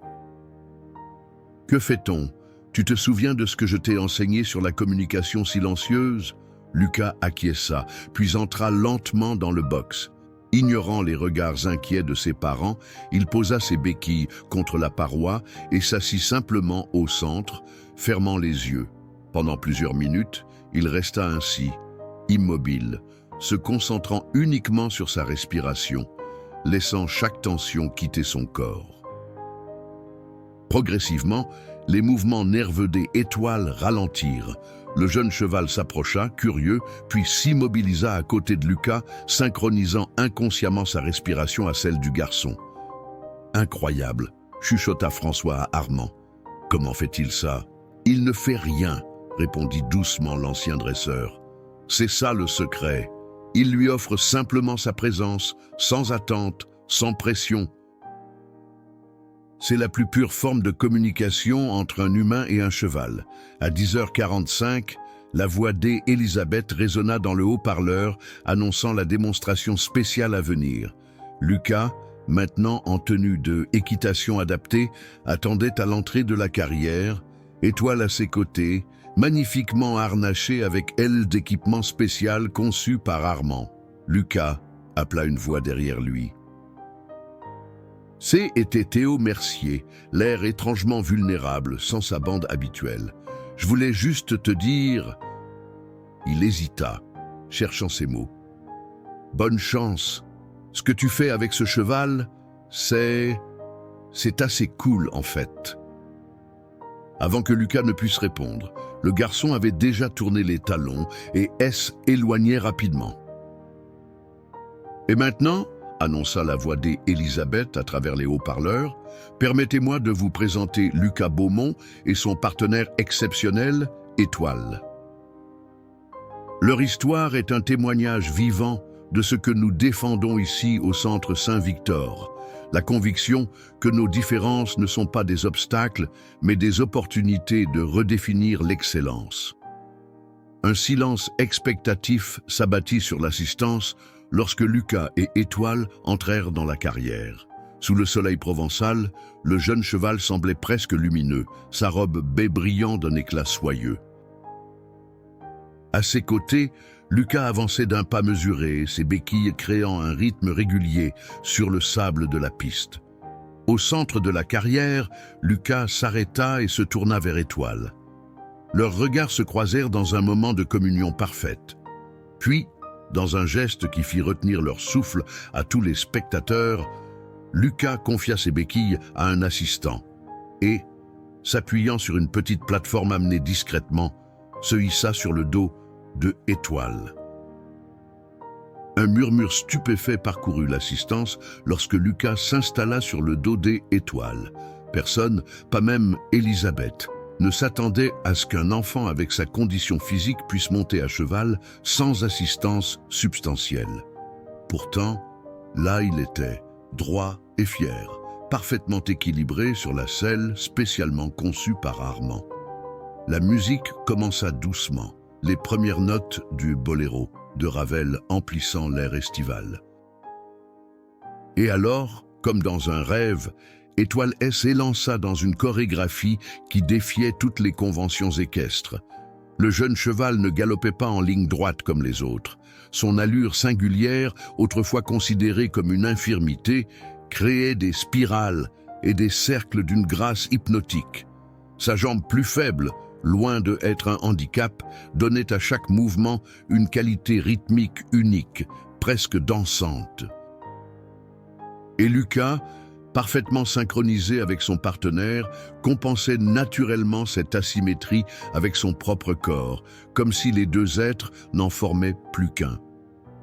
« Que fait-on ? Tu te souviens de ce que je t'ai enseigné sur la communication silencieuse ?» Lucas acquiesça, puis entra lentement dans le box. Ignorant les regards inquiets de ses parents, il posa ses béquilles contre la paroi et s'assit simplement au centre, fermant les yeux. Pendant plusieurs minutes, il resta ainsi, immobile, se concentrant uniquement sur sa respiration, laissant chaque tension quitter son corps. Progressivement, les mouvements nerveux des étoiles ralentirent. Le jeune cheval s'approcha, curieux, puis s'immobilisa à côté de Lucas, synchronisant inconsciemment sa respiration à celle du garçon. « Incroyable !» chuchota François à Armand. « Comment fait-il ça ?»« Il ne fait rien !» répondit doucement l'ancien dresseur. « C'est ça le secret. Il lui offre simplement sa présence, sans attente, sans pression. C'est la plus pure forme de communication entre un humain et un cheval. » À 10h45, la voix d'Elisabeth résonna dans le haut-parleur, annonçant la démonstration spéciale à venir. Lucas, maintenant en tenue de équitation adaptée, attendait à l'entrée de la carrière, Étoile à ses côtés, magnifiquement harnaché avec ailes d'équipement spécial conçues par Armand. Lucas appela une voix derrière lui. Était Théo Mercier, l'air étrangement vulnérable, sans sa bande habituelle. « Je voulais juste te dire... » Il hésita, cherchant ses mots. « Bonne chance. Ce que tu fais avec ce cheval, c'est assez cool en fait. » Avant que Lucas ne puisse répondre, le garçon avait déjà tourné les talons et s'éloignait rapidement. « Et maintenant, annonça la voix d'Elisabeth à travers les haut-parleurs, permettez-moi de vous présenter Lucas Beaumont et son partenaire exceptionnel, Étoile. Leur histoire est un témoignage vivant de ce que nous défendons ici au Centre Saint-Victor, la conviction que nos différences ne sont pas des obstacles, mais des opportunités de redéfinir l'excellence. » Un silence expectatif s'abattit sur l'assistance lorsque Lucas et Étoile entrèrent dans la carrière. Sous le soleil provençal, le jeune cheval semblait presque lumineux, sa robe baie brillant d'un éclat soyeux. À ses côtés, Lucas avançait d'un pas mesuré, ses béquilles créant un rythme régulier sur le sable de la piste. Au centre de la carrière, Lucas s'arrêta et se tourna vers Étoile. Leurs regards se croisèrent dans un moment de communion parfaite. Puis, dans un geste qui fit retenir leur souffle à tous les spectateurs, Lucas confia ses béquilles à un assistant et, s'appuyant sur une petite plateforme amenée discrètement, se hissa sur le dos de Étoile. Un murmure stupéfait parcourut l'assistance lorsque Lucas s'installa sur le dos d'Étoile. Personne, pas même Elisabeth, ne s'attendait à ce qu'un enfant avec sa condition physique puisse monter à cheval sans assistance substantielle. Pourtant, là il était, droit et fier, parfaitement équilibré sur la selle spécialement conçue par Armand. La musique commença doucement, les premières notes du boléro de Ravel emplissant l'air estival. Et alors, comme dans un rêve, Étoile s'élança dans une chorégraphie qui défiait toutes les conventions équestres. Le jeune cheval ne galopait pas en ligne droite comme les autres. Son allure singulière, autrefois considérée comme une infirmité, créait des spirales et des cercles d'une grâce hypnotique. Sa jambe plus faible, loin de être un handicap, donnait à chaque mouvement une qualité rythmique unique, presque dansante. Et Lucas, parfaitement synchronisé avec son partenaire, compensait naturellement cette asymétrie avec son propre corps, comme si les deux êtres n'en formaient plus qu'un.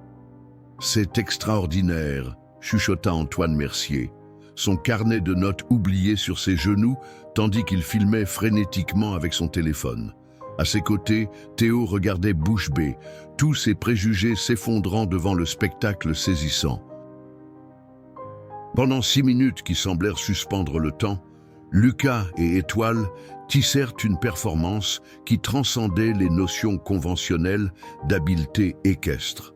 « C'est extraordinaire », chuchota Antoine Mercier, son carnet de notes oublié sur ses genoux, tandis qu'il filmait frénétiquement avec son téléphone. À ses côtés, Théo regardait bouche bée, tous ses préjugés s'effondrant devant le spectacle saisissant. Pendant 6 minutes qui semblèrent suspendre le temps, Lucas et Étoile tissèrent une performance qui transcendait les notions conventionnelles d'habileté équestre.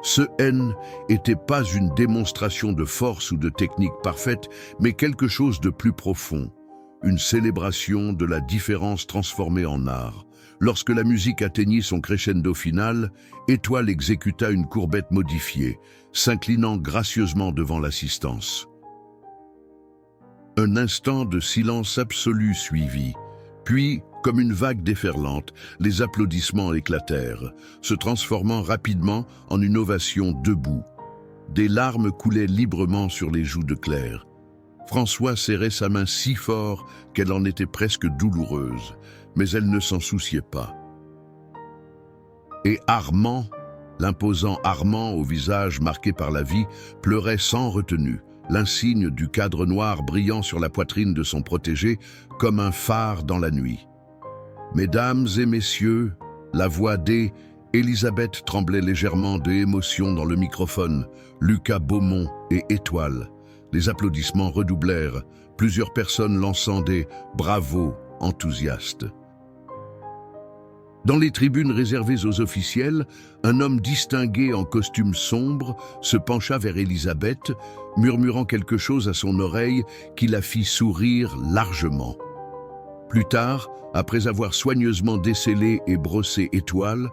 Ce N n'était pas une démonstration de force ou de technique parfaite, mais quelque chose de plus profond, une célébration de la différence transformée en art. Lorsque la musique atteignit son crescendo final, Étoile exécuta une courbette modifiée, s'inclinant gracieusement devant l'assistance. Un instant de silence absolu suivit, puis, Comme une vague déferlante, les applaudissements éclatèrent, se transformant rapidement en une ovation debout. Des larmes coulaient librement sur les joues de Claire. François serrait sa main si fort qu'elle en était presque douloureuse, mais elle ne s'en souciait pas. Et Armand, l'imposant Armand au visage marqué par la vie, pleurait sans retenue, l'insigne du cadre noir brillant sur la poitrine de son protégé comme un phare dans la nuit. Mesdames et messieurs, la voix d'Élisabeth tremblait légèrement d'émotion dans le microphone, Lucas Beaumont et Étoile. Les applaudissements redoublèrent, plusieurs personnes lançant des « bravos » enthousiastes. Dans les tribunes réservées aux officiels, un homme distingué en costume sombre se pencha vers Élisabeth, murmurant quelque chose à son oreille qui la fit sourire largement. Plus tard, après avoir soigneusement décellé et brossé Étoile,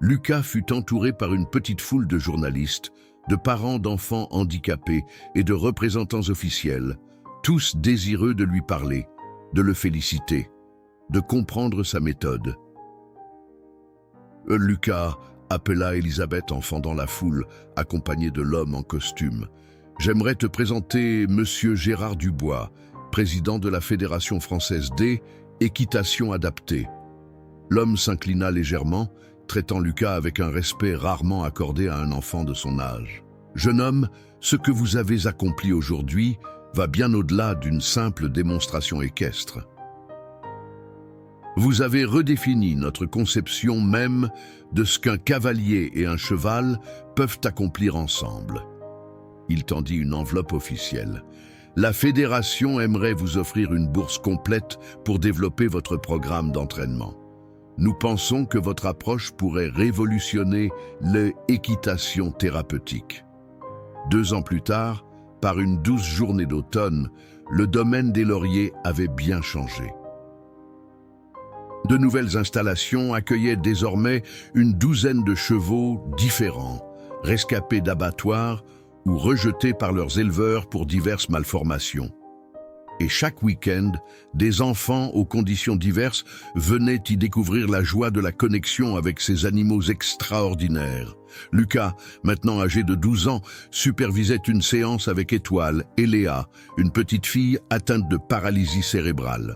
Lucas fut entouré par une petite foule de journalistes, de parents d'enfants handicapés et de représentants officiels, tous désireux de lui parler, de le féliciter, de comprendre sa méthode. Lucas appela Élisabeth en fendant la foule, accompagné de l'homme en costume. « J'aimerais te présenter Monsieur Gérard Dubois, président de la Fédération française d'équitation adaptée. » L'homme s'inclina légèrement, traitant Lucas avec un respect rarement accordé à un enfant de son âge. « Jeune homme, ce que vous avez accompli aujourd'hui va bien au-delà d'une simple démonstration équestre. Vous avez redéfini notre conception même de ce qu'un cavalier et un cheval peuvent accomplir ensemble. » Il tendit une enveloppe officielle. « La Fédération aimerait vous offrir une bourse complète pour développer votre programme d'entraînement. Nous pensons que votre approche pourrait révolutionner l'équitation thérapeutique. » 2 ans plus tard, par une douce journée d'automne, le domaine des Lauriers avait bien changé. De nouvelles installations accueillaient désormais une douzaine de chevaux différents, rescapés d'abattoirs ou rejetés par leurs éleveurs pour diverses malformations. Et chaque week-end, des enfants aux conditions diverses venaient y découvrir la joie de la connexion avec ces animaux extraordinaires. Lucas, maintenant âgé de 12 ans, supervisait une séance avec Étoile et Léa, une petite fille atteinte de paralysie cérébrale.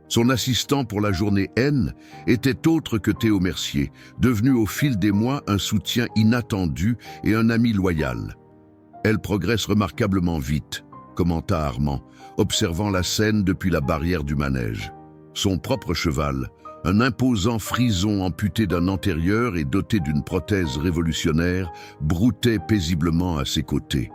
Son assistant pour la journée N était autre que Théo Mercier, devenu au fil des mois un soutien inattendu et un ami loyal. « Elle progresse remarquablement vite », commenta Armand, observant la scène depuis la barrière du manège. Son propre cheval, un imposant frison amputé d'un antérieur et doté d'une prothèse révolutionnaire, broutait paisiblement à ses côtés.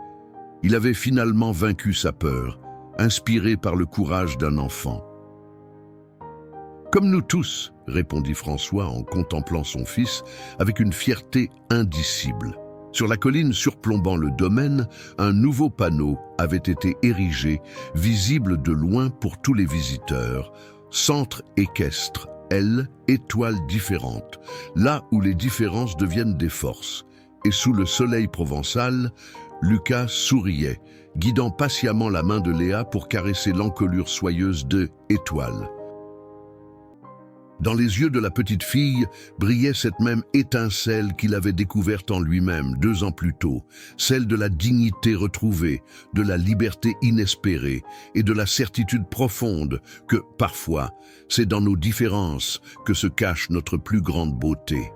Il avait finalement vaincu sa peur, inspiré par le courage d'un enfant. « Comme nous tous, » répondit François en contemplant son fils avec une fierté indicible. Sur la colline surplombant le domaine, un nouveau panneau avait été érigé, visible de loin pour tous les visiteurs. Centre équestre, étoiles différentes, là où les différences deviennent des forces. Et sous le soleil provençal, Lucas souriait, guidant patiemment la main de Léa pour caresser l'encolure soyeuse de Étoile. Dans les yeux de la petite fille brillait cette même étincelle qu'il avait découverte en lui-même 2 ans plus tôt, celle de la dignité retrouvée, de la liberté inespérée et de la certitude profonde que, parfois, c'est dans nos différences que se cache notre plus grande beauté.